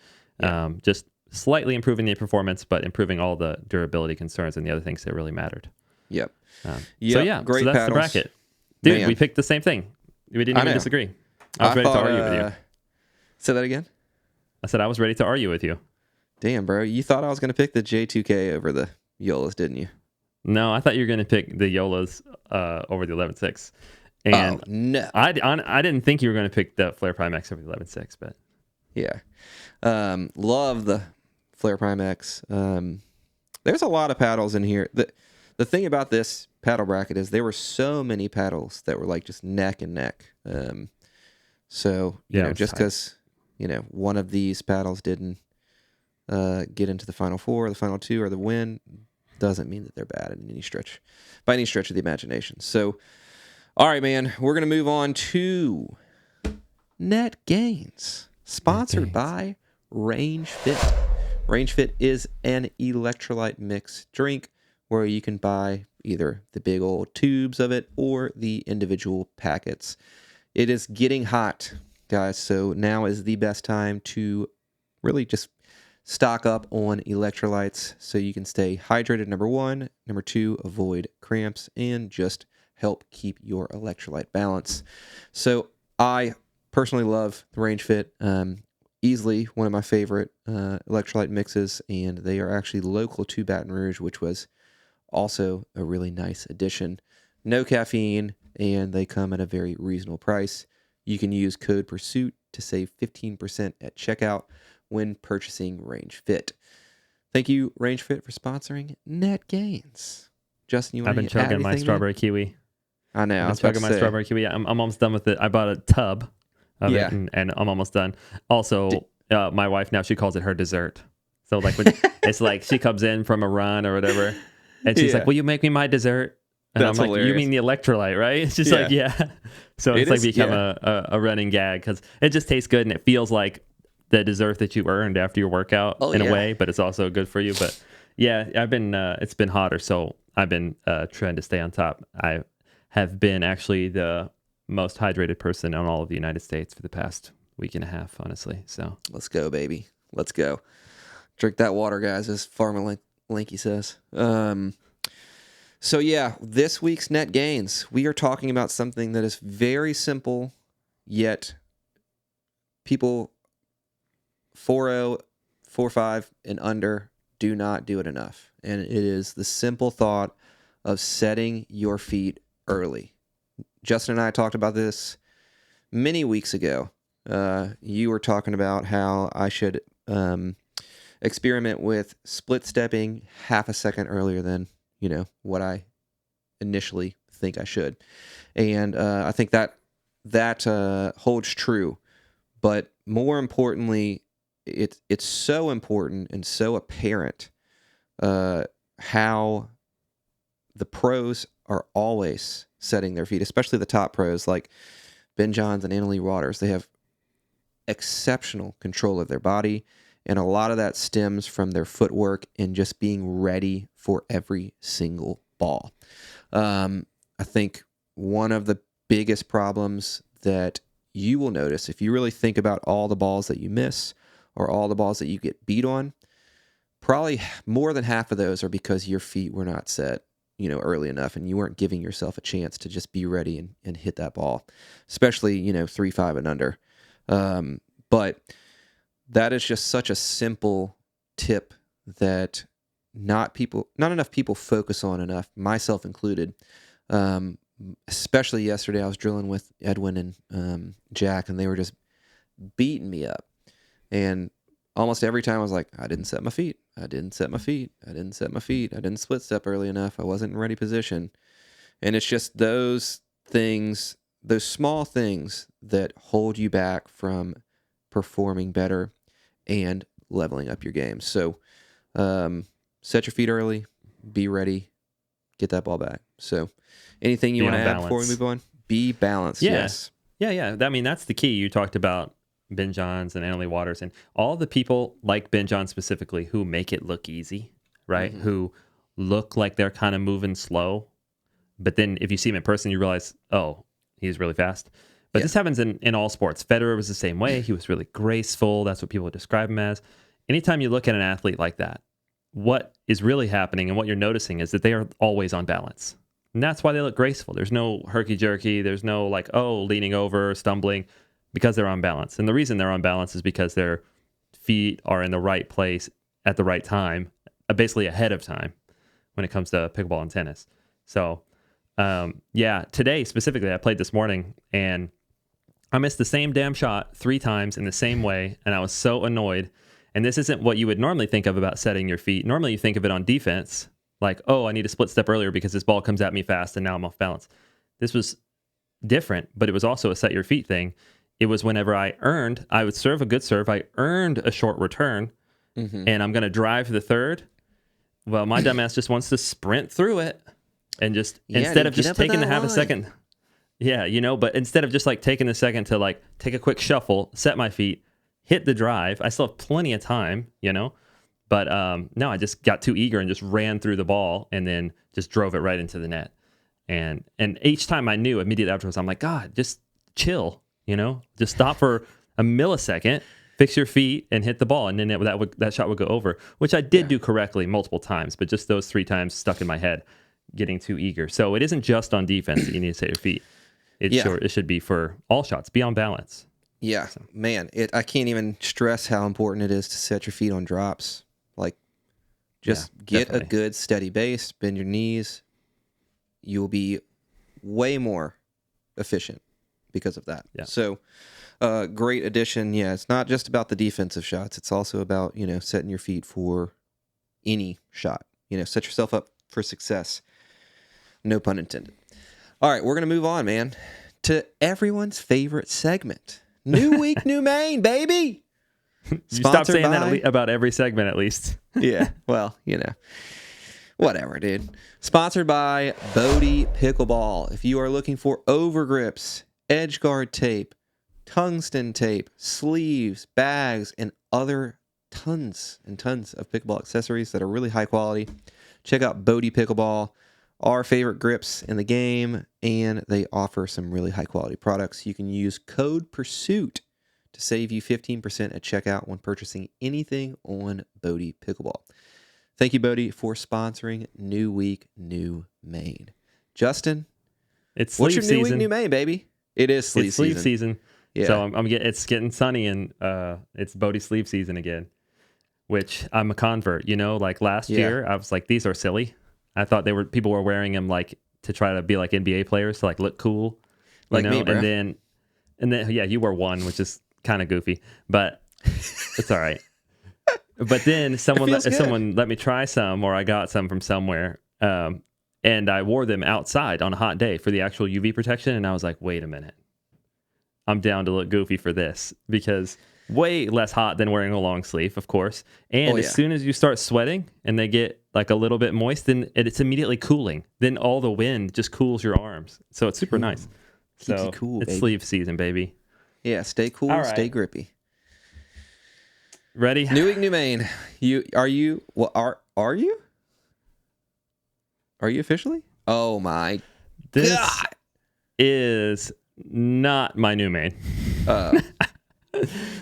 Just slightly improving the performance, but improving all the durability concerns and the other things that really mattered. Yep. So that's paddles. The bracket. Dude, man. We picked the same thing. We didn't even disagree. I was ready to argue with you. Say that again? I said I was ready to argue with you. Damn, bro. You thought I was going to pick the J2K over the YOLOs, didn't you? No, I thought you were going to pick the YOLOs over the 11.6. And no. I didn't think you were going to pick the Flare Prime X over the 11.6, but... Yeah. Love the Flare Prime X. There's a lot of paddles in here. The thing about this paddle bracket is there were so many paddles that were like just neck and neck. So you know, just because one of these paddles didn't get into the final four, or the final two, or the win, doesn't mean that they're bad in any stretch, by any stretch of the imagination. So, all right, man, we're gonna move on to Net Gains, sponsored by Range Fit. Range Fit is an electrolyte mix drink where you can buy either the big old tubes of it or the individual packets. It is getting hot, guys, so now is the best time to really just stock up on electrolytes so you can stay hydrated, number one. Number two, avoid cramps and just help keep your electrolyte balance. So I personally love the Range Fit. Easily one of my favorite electrolyte mixes, and they are actually local to Baton Rouge, which was also a really nice addition. No caffeine, and they come at a very reasonable price. You can use code PURSUIT to save 15% at checkout when purchasing Range Fit. Thank you, Range Fit, for sponsoring Net Gains. Justin, you want to add anything? I've been chugging my strawberry kiwi. I know. I've been chugging my strawberry kiwi. I'm almost done with it. I bought a tub of it, and I'm almost done. Also, my wife now, she calls it her dessert. So like when it's like she comes in from a run or whatever, and she's like, "Will you make me my dessert?" And That's I'm like, hilarious. "You mean the electrolyte, right?" It's just like, yeah. So it's like become a running gag because it just tastes good and it feels like the dessert that you earned after your workout in a way, but it's also good for you. But yeah, I've been it's been hotter, so I've been trying to stay on top. I have been actually the most hydrated person in all of the United States for the past week and a half, honestly. So let's go, baby. Let's go. Drink that water, guys, as Farmer Linky says. So yeah, this week's Net Gains, we are talking about something that is very simple, yet people 4.0, 4.5 and under do not do it enough. And it is the simple thought of setting your feet early. Justin and I talked about this many weeks ago. You were talking about how I should experiment with split stepping half a second earlier than what I initially think I should. And I think that holds true. But more importantly, it's so important and so apparent how the pros are always setting their feet, especially the top pros like Ben Johns and Annalie Waters. They have exceptional control of their body, and a lot of that stems from their footwork and just being ready for every single ball. I think one of the biggest problems that you will notice if you really think about all the balls that you miss or all the balls that you get beat on, probably more than half of those are because your feet were not set early enough, and you weren't giving yourself a chance to just be ready and hit that ball, especially 3.5 and under. But that is just such a simple tip that not enough people focus on enough, myself included. Especially yesterday, I was drilling with Edwin and Jack, and they were just beating me up. And almost every time I was like, I didn't set my feet. I didn't set my feet. I didn't set my feet. I didn't split step early enough. I wasn't in ready position. And it's just those things, those small things that hold you back from performing better and leveling up your game. So set your feet early, be ready, get that ball back. So anything you want to add before we move on? Be balanced. Yeah. Yes. Yeah. I mean, that's the key. You talked about Ben Johns and Annalie Waters and all the people like Ben Johns specifically who make it look easy, right? Mm-hmm. Who look like they're kind of moving slow. But then if you see him in person, you realize, oh, he's really fast. But this happens in all sports. Federer was the same way. He was really graceful. That's what people would describe him as. Anytime you look at an athlete like that, what is really happening and what you're noticing is that they are always on balance. And that's why they look graceful. There's no herky-jerky. There's no leaning over, stumbling, because they're on balance. And the reason they're on balance is because their feet are in the right place at the right time, basically ahead of time when it comes to pickleball and tennis. So, today specifically, I played this morning and I missed the same damn shot 3 times in the same way, and I was so annoyed. And this isn't what you would normally think of about setting your feet. Normally you think of it on defense, like, oh, I need to split step earlier because this ball comes at me fast and now I'm off balance. This was different, but it was also a set your feet thing. It was whenever I would serve a good serve, I earned a short return, and I'm going to drive the third. Well, my dumbass just wants to sprint through it and just, instead of just taking to have a second. Yeah, but instead of just like taking a second to like take a quick shuffle, set my feet, hit the drive, I still have plenty of time, But no, I just got too eager and just ran through the ball and then just drove it right into the net. And each time I knew immediately afterwards, I'm like, God, just chill, just stop for a millisecond, fix your feet and hit the ball. And then that shot would go over, which I did do correctly multiple times, but just those 3 times stuck in my head, getting too eager. So it isn't just on defense that you need to set your feet. It should be for all shots, be on balance. Yeah, so. Man, I can't even stress how important it is to set your feet on drops. Like, just get definitely a good steady base, bend your knees. You'll be way more efficient because of that. Yeah. So, great addition. Yeah, it's not just about the defensive shots. It's also about, setting your feet for any shot. Set yourself up for success. No pun intended. All right, we're going to move on, man, to everyone's favorite segment. New week, new main, baby. You stop saying that about every segment, at least. Yeah, well, whatever, dude. Sponsored by Bodie Pickleball. If you are looking for overgrips, edge guard tape, tungsten tape, sleeves, bags, and other tons and tons of pickleball accessories that are really high quality, check out Bodie Pickleball. Our favorite grips in the game, and they offer some really high quality products. You can use code PURSUIT to save you 15% at checkout when purchasing anything on Bodie Pickleball. Thank you, Bodie, for sponsoring New Week, New Main. Justin, it's what's your season. New Week, New Main, baby? It is sleeve season. Yeah. So it's getting sunny, and it's Bodie sleeve season again, which I'm a convert. Like last year, I was like, these are silly. I thought people were wearing them like to try to be like NBA players to like look cool, like me, bro. And then yeah, you wore one, which is kind of goofy, but it's all right. But then someone let me try some, or I got some from somewhere, and I wore them outside on a hot day for the actual UV protection, and I was like, wait a minute, I'm down to look goofy for this, because way less hot than wearing a long sleeve, of course. And as soon as you start sweating and they get like a little bit moist, then it's immediately cooling. Then all the wind just cools your arms. So it's super nice. Keeps you cool, it's baby. Sleeve season, baby. Yeah, stay cool, right. Stay grippy. Ready? New week, new main. Are you officially? Oh my this God. Is not my new main. Wow.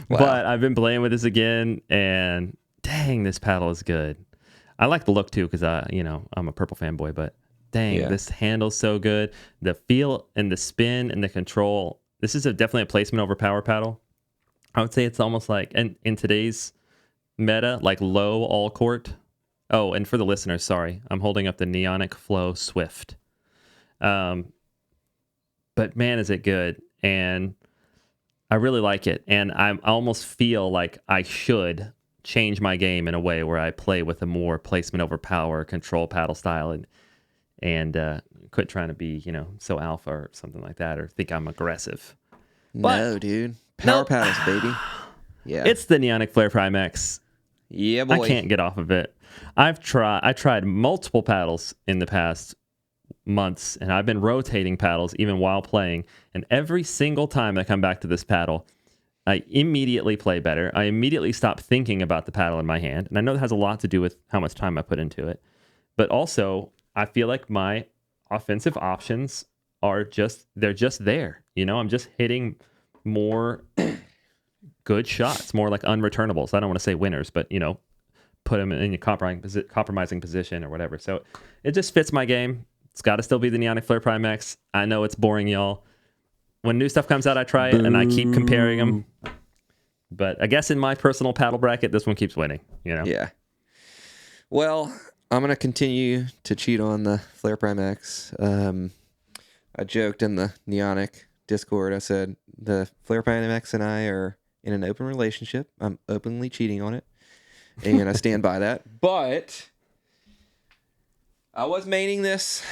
But I've been playing with this again, and dang, this paddle is good. I like the look too, because I'm a purple fanboy, but dang, this handle's so good. The feel and the spin and the control. This is definitely a placement over power paddle. I would say it's almost like, and in today's meta, like low all court. Oh, and for the listeners, sorry, I'm holding up the Neonic Flow Swift. But man, is it good. And I really like it. And I almost feel like I should change my game in a way where I play with a more placement over power control paddle style, and quit trying to be, so alpha or something like that, or think I'm aggressive. No, dude. Power paddles, baby. Yeah. It's the Neonic Flare Prime X. Yeah, boy. I can't get off of it. I tried multiple paddles in the past months, and I've been rotating paddles even while playing, and every single time I come back to this paddle, I immediately play better. I immediately stop thinking about the paddle in my hand, and I know that has a lot to do with how much time I put into it, but also I feel like my offensive options are just there. I'm just hitting more good shots, more like unreturnables. I don't want to say winners, but put them in a compromising position or whatever. So it just fits my game. It's got to still be the Neonic Flare Prime X. I know it's boring, y'all. When new stuff comes out, I try it, and I keep comparing them. But I guess in my personal paddle bracket, this one keeps winning. Yeah. Well, I'm gonna continue to cheat on the Flare Prime X. I joked in the Neonic Discord. I said the Flare Prime X and I are in an open relationship. I'm openly cheating on it. and I stand by that. But I was maining this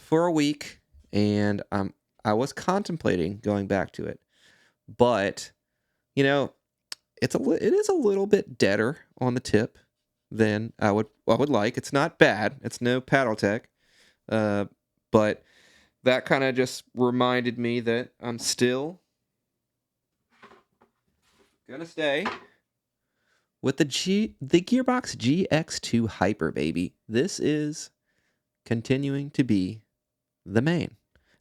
for a week, and I was contemplating going back to it. But, you know, it is a little bit deader on the tip than I would like. It's not bad. It's no paddle tech. But that kind of just reminded me that I'm still gonna stay with the Gearbox GX2 Hyper, baby. This is continuing to be the main.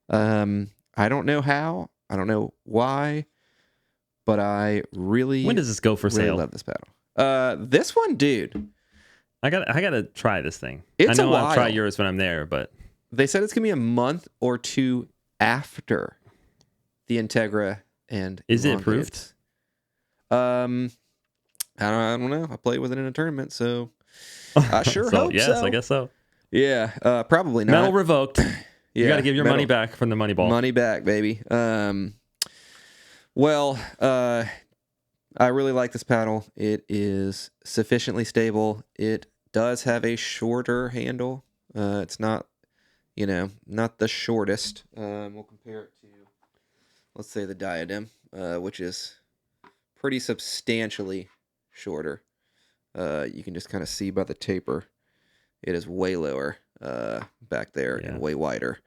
I don't know how, I don't know why, but I really When does this go for really sale? love this paddle. This one, dude. I gotta try this thing. It's I know a while. I'll try yours when I'm there, but They said it's gonna be a month or two after the Integra and is it Elongate. approved? I don't know. I played with it in a tournament, so I sure hope yes, so. I guess so. Yeah, probably not. Metal revoked. Yeah, You got to give your money back from the Moneyball. Money back, baby. Well, I really like this paddle. It is sufficiently stable. It does have a shorter handle. It's not, not the shortest. We'll compare it to, let's say, the Diadem, which is pretty substantially shorter. You can just kind of see by the taper. It is way lower back there and way wider.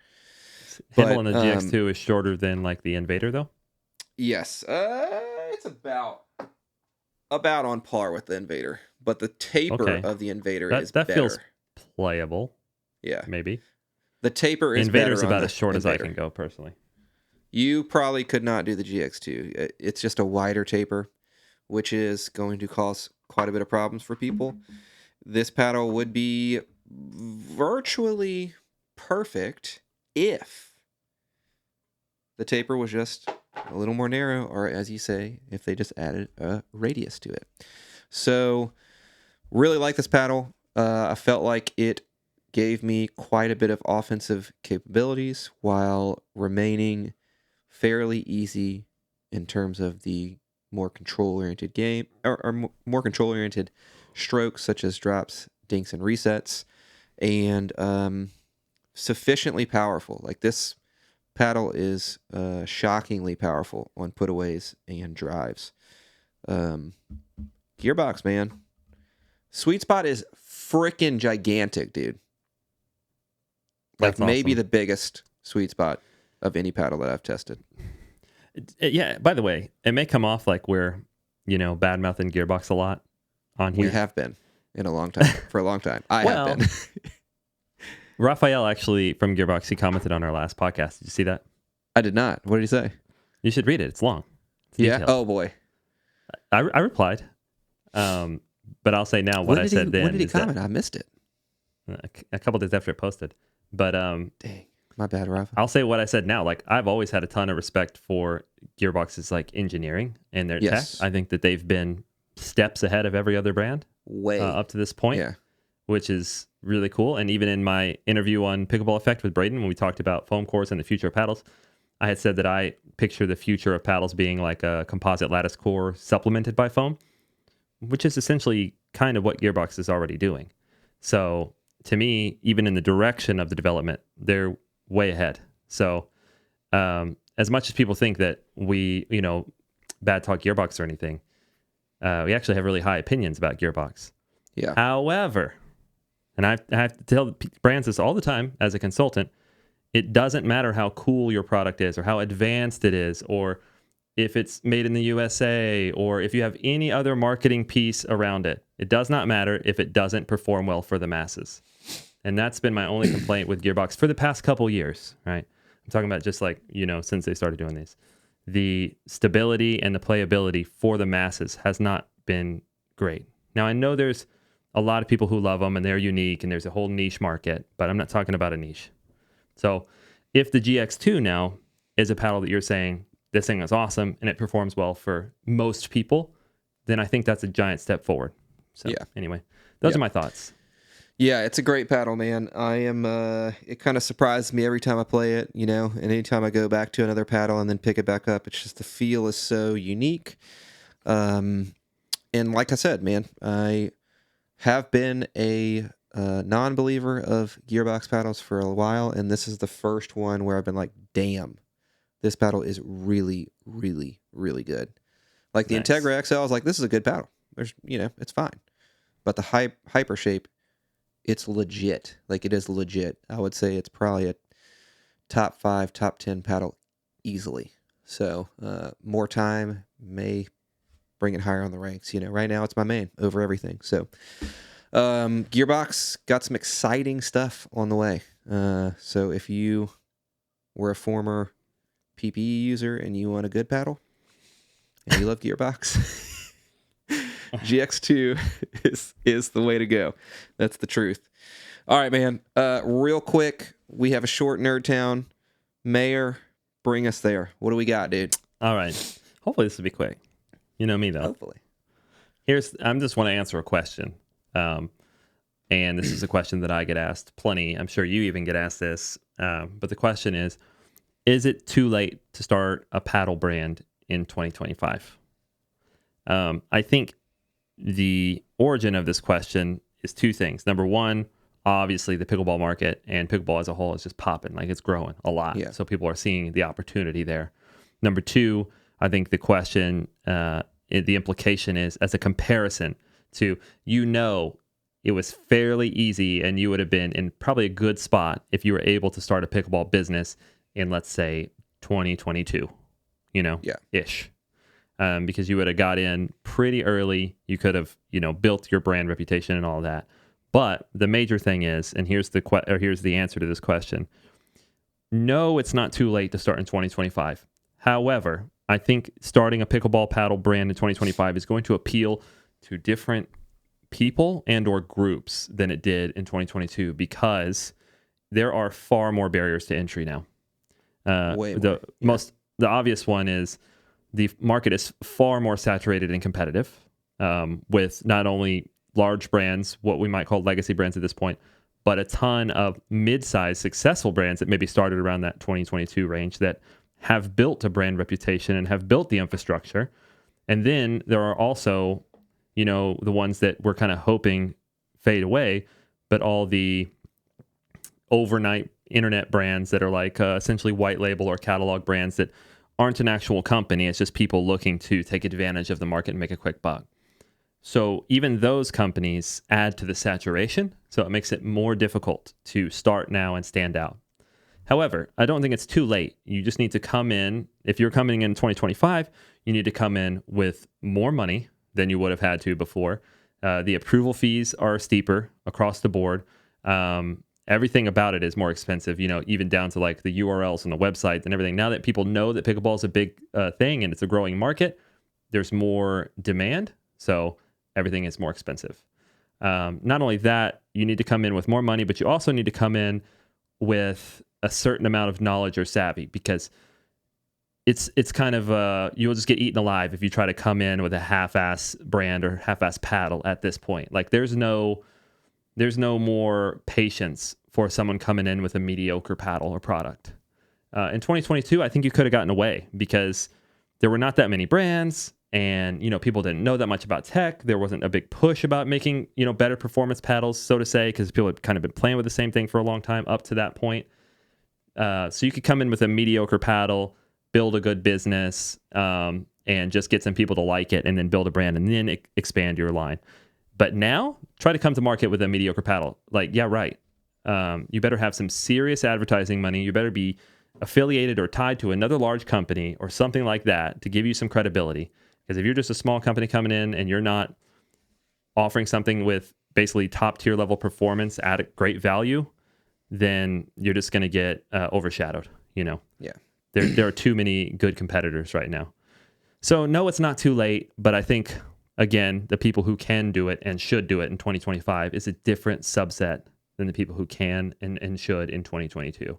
Handle on the GX2 is shorter than like the Invader, though? Yes. It's about on par with the Invader. But the taper of the Invader is that better. feels playable. Yeah. Maybe. The taper is Invader's better about as short Invader. as I can go, personally. You probably could not do the GX2. It's just a wider taper, which is going to cause quite a bit of problems for people. This paddle would be virtually perfect if the taper was just a little more narrow, or as you say, if they just added a radius to it. So, really like this paddle. I felt like it gave me quite a bit of offensive capabilities while remaining fairly easy in terms of the more control-oriented game, or more control-oriented strokes, such as drops, dinks, and resets, and sufficiently powerful. Like, this paddle is shockingly powerful on putaways and drives. Gearbox, man. Sweet spot is freaking gigantic, dude. Like, That's maybe awesome. the biggest sweet spot of any paddle that I've tested. Yeah, by the way, it may come off like we're, bad-mouthing Gearbox a lot on here. We have been in a long time. For a long time. I have been. Raphael actually from Gearbox, he commented on our last podcast. Did you see that? I did not. What did he say? You should read it. It's long. It's yeah. detailed. Oh boy. I replied, but I'll say now what I said then. When did he comment? I missed it. A couple days after it posted. But dang, my bad, Rafa. I'll say what I said now. Like, I've always had a ton of respect for Gearbox's like engineering and their tech. I think that they've been steps ahead of every other brand way up to this point. Yeah. Which is really cool. And even in my interview on Pickleball Effect with Braden, when we talked about foam cores and the future of paddles, I had said that I picture the future of paddles being like a composite lattice core supplemented by foam, which is essentially kind of what Gearbox is already doing. So to me, even in the direction of the development, they're way ahead. So as much as people think that we, bad talk Gearbox or anything, we actually have really high opinions about Gearbox. Yeah. However, and I have to tell brands this all the time as a consultant, it doesn't matter how cool your product is or how advanced it is, or if it's made in the USA, or if you have any other marketing piece around it. It does not matter if it doesn't perform well for the masses. And that's been my only complaint with Gearbox for the past couple years, right? I'm talking about just like, since they started doing these. The stability and the playability for the masses has not been great. Now, I know there's a lot of people who love them and they're unique and there's a whole niche market, but I'm not talking about a niche. So if the GX2 now is a paddle that you're saying this thing is awesome and it performs well for most people, then I think that's a giant step forward. So anyway, those are my thoughts. Yeah, it's a great paddle, man. I am, it kind of surprises me every time I play it, and anytime I go back to another paddle and then pick it back up, it's just the feel is so unique. And like I said, man, I have been a non-believer of Gearbox paddles for a while, and this is the first one where I've been like, damn, this paddle is really, really, really good. Like the Nice. Integra XL, I was like, this is a good paddle. There's, it's fine. But the Hyper shape, it's legit. Like, it is legit. I would say it's probably a top 5, top 10 paddle easily. So more time may bring it higher on the ranks. Right now it's my main over everything. So Gearbox got some exciting stuff on the way. So if you were a former PPE user and you want a good paddle and you love Gearbox, GX2 is the way to go. That's the truth. All right, man. Real quick, we have a short NERDTOWN. Mayor, bring us there. What do we got, dude? All right. Hopefully this will be quick. You know me, though. Hopefully. I just want to answer a question. And this is a question that I get asked plenty. I'm sure you even get asked this. But the question is it too late to start a paddle brand in 2025? I think the origin of this question is two things. Number one, obviously the pickleball market and pickleball as a whole is just popping. Like, it's growing a lot. Yeah. So people are seeing the opportunity there. Number two, I think the question, the implication is as a comparison to, it was fairly easy and you would have been in probably a good spot if you were able to start a pickleball business in, let's say, 2022, ish. Because you would have got in pretty early. You could have, built your brand reputation and all that. But the major thing is, and here's the answer to this question. No, it's not too late to start in 2025. However, I think starting a pickleball paddle brand in 2025 is going to appeal to different people and or groups than it did in 2022 because there are far more barriers to entry now. The obvious one is the market is far more saturated and competitive with not only large brands, what we might call legacy brands at this point, but a ton of mid-sized successful brands that maybe started around that 2022 range that have built a brand reputation and have built the infrastructure. And then there are also, the ones that we're kind of hoping fade away, but all the overnight internet brands that are like essentially white label or catalog brands that aren't an actual company. It's just people looking to take advantage of the market and make a quick buck. So even those companies add to the saturation, so it makes it more difficult to start now and stand out. However, I don't think it's too late. You just need to come in. If you're coming in 2025, you need to come in with more money than you would have had to before. The approval fees are steeper across the board. Everything about it is more expensive, even down to like the URLs and the website and everything. Now that people know that pickleball is a big thing and it's a growing market, there's more demand. So everything is more expensive. Not only that, you need to come in with more money, but you also need to come in with a certain amount of knowledge or savvy, because it's kind of you'll just get eaten alive if you try to come in with a half-ass brand or half-ass paddle at this point. Like there's no more patience for someone coming in with a mediocre paddle or product. In 2022, I think you could have gotten away because there were not that many brands. And, people didn't know that much about tech. There wasn't a big push about making, better performance paddles, so to say, because people had kind of been playing with the same thing for a long time up to that point. So you could come in with a mediocre paddle, build a good business, and just get some people to like it and then build a brand and then expand your line. But now, try to come to market with a mediocre paddle. Like, yeah, right. You better have some serious advertising money. You better be affiliated or tied to another large company or something like that to give you some credibility. Because if you're just a small company coming in and you're not offering something with basically top tier level performance at a great value, then you're just going to get overshadowed. Yeah. There are too many good competitors right now. So no, it's not too late. But I think, again, the people who can do it and should do it in 2025 is a different subset than the people who can and should in 2022.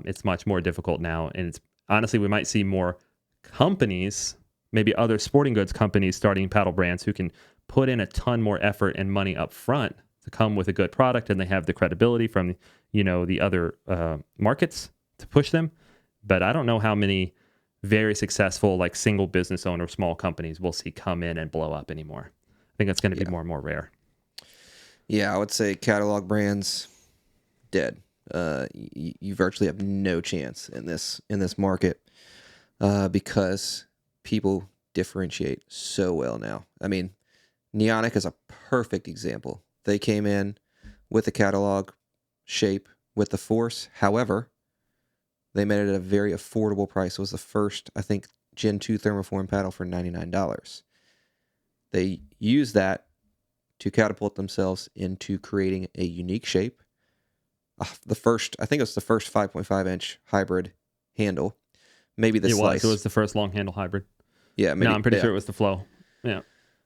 It's much more difficult now. And it's honestly, we might see more companies, maybe other sporting goods companies starting paddle brands who can put in a ton more effort and money up front to come with a good product, and they have the credibility from, the other markets to push them. But I don't know how many very successful, like single business owner, small companies we'll see come in and blow up anymore. I think that's going to be more and more rare. Yeah, I would say catalog brands dead. You virtually have no chance in this market because people differentiate so well now. I mean, Neonic is a perfect example. They came in with the catalog shape with the Force. However, they made it at a very affordable price. It was the first, I think, Gen 2 thermoform paddle for $99. They used that to catapult themselves into creating a unique shape. I think it was the first 5.5 inch hybrid handle. Maybe the Slice. It was the first long handle hybrid. Yeah, maybe. No, I'm pretty sure it was the Flow. Yeah.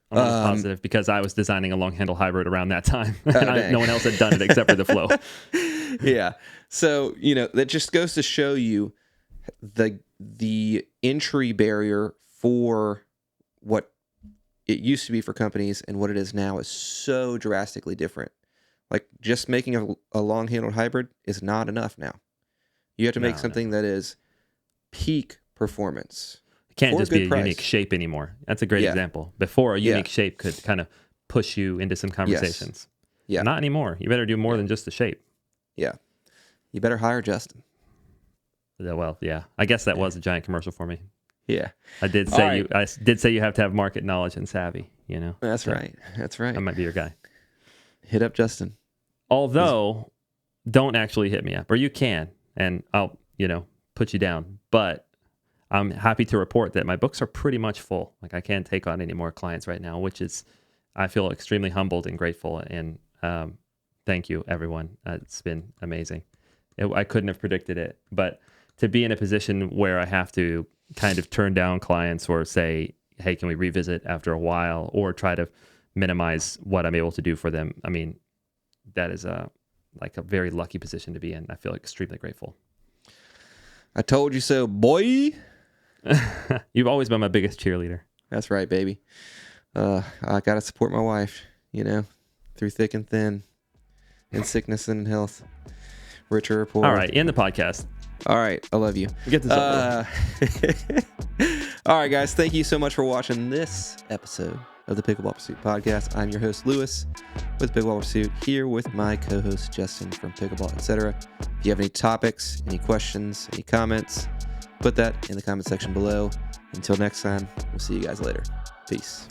I'm almost positive because I was designing a long handle hybrid around that time. And no one else had done it except for the Flow. Yeah. So, that just goes to show you the entry barrier for what it used to be for companies and what it is now is so drastically different. Like just making a long handled hybrid is not enough now. You have to make something that is peak performance. It can't just be a unique shape anymore. That's a great example. Before, a unique shape could kind of push you into some conversations. Yeah. Not anymore. You better do more than just the shape. Yeah. You better hire Justin. Well, yeah. I guess that was a giant commercial for me. Yeah. I did say you have to have market knowledge and savvy, That's right. That's right. I might be your guy. Hit up Justin. Although, don't actually hit me up, or you can, and I'll, put you down. But I'm happy to report that my books are pretty much full. Like I can't take on any more clients right now, which is, I feel extremely humbled and grateful. And thank you, everyone. It's been amazing. I couldn't have predicted it, but to be in a position where I have to kind of turn down clients or say, hey, can we revisit after a while, or try to minimize what I'm able to do for them. I mean, that is a very lucky position to be in. I feel extremely grateful. I told you so, boy. You've always been my biggest cheerleader. That's right, baby. I got to support my wife, through thick and thin, in sickness and health, richer or poor. All right, end the podcast. All right, I love you. Get this over. All right, guys, thank you so much for watching this episode of the Pickleball Pursuit podcast. I'm your host, Lewis, with Pickleball Pursuit, here with my co-host, Justin from Pickleball, etc. If you have any topics, any questions, any comments, put that in the comment section below. Until next time, we'll see you guys later. Peace.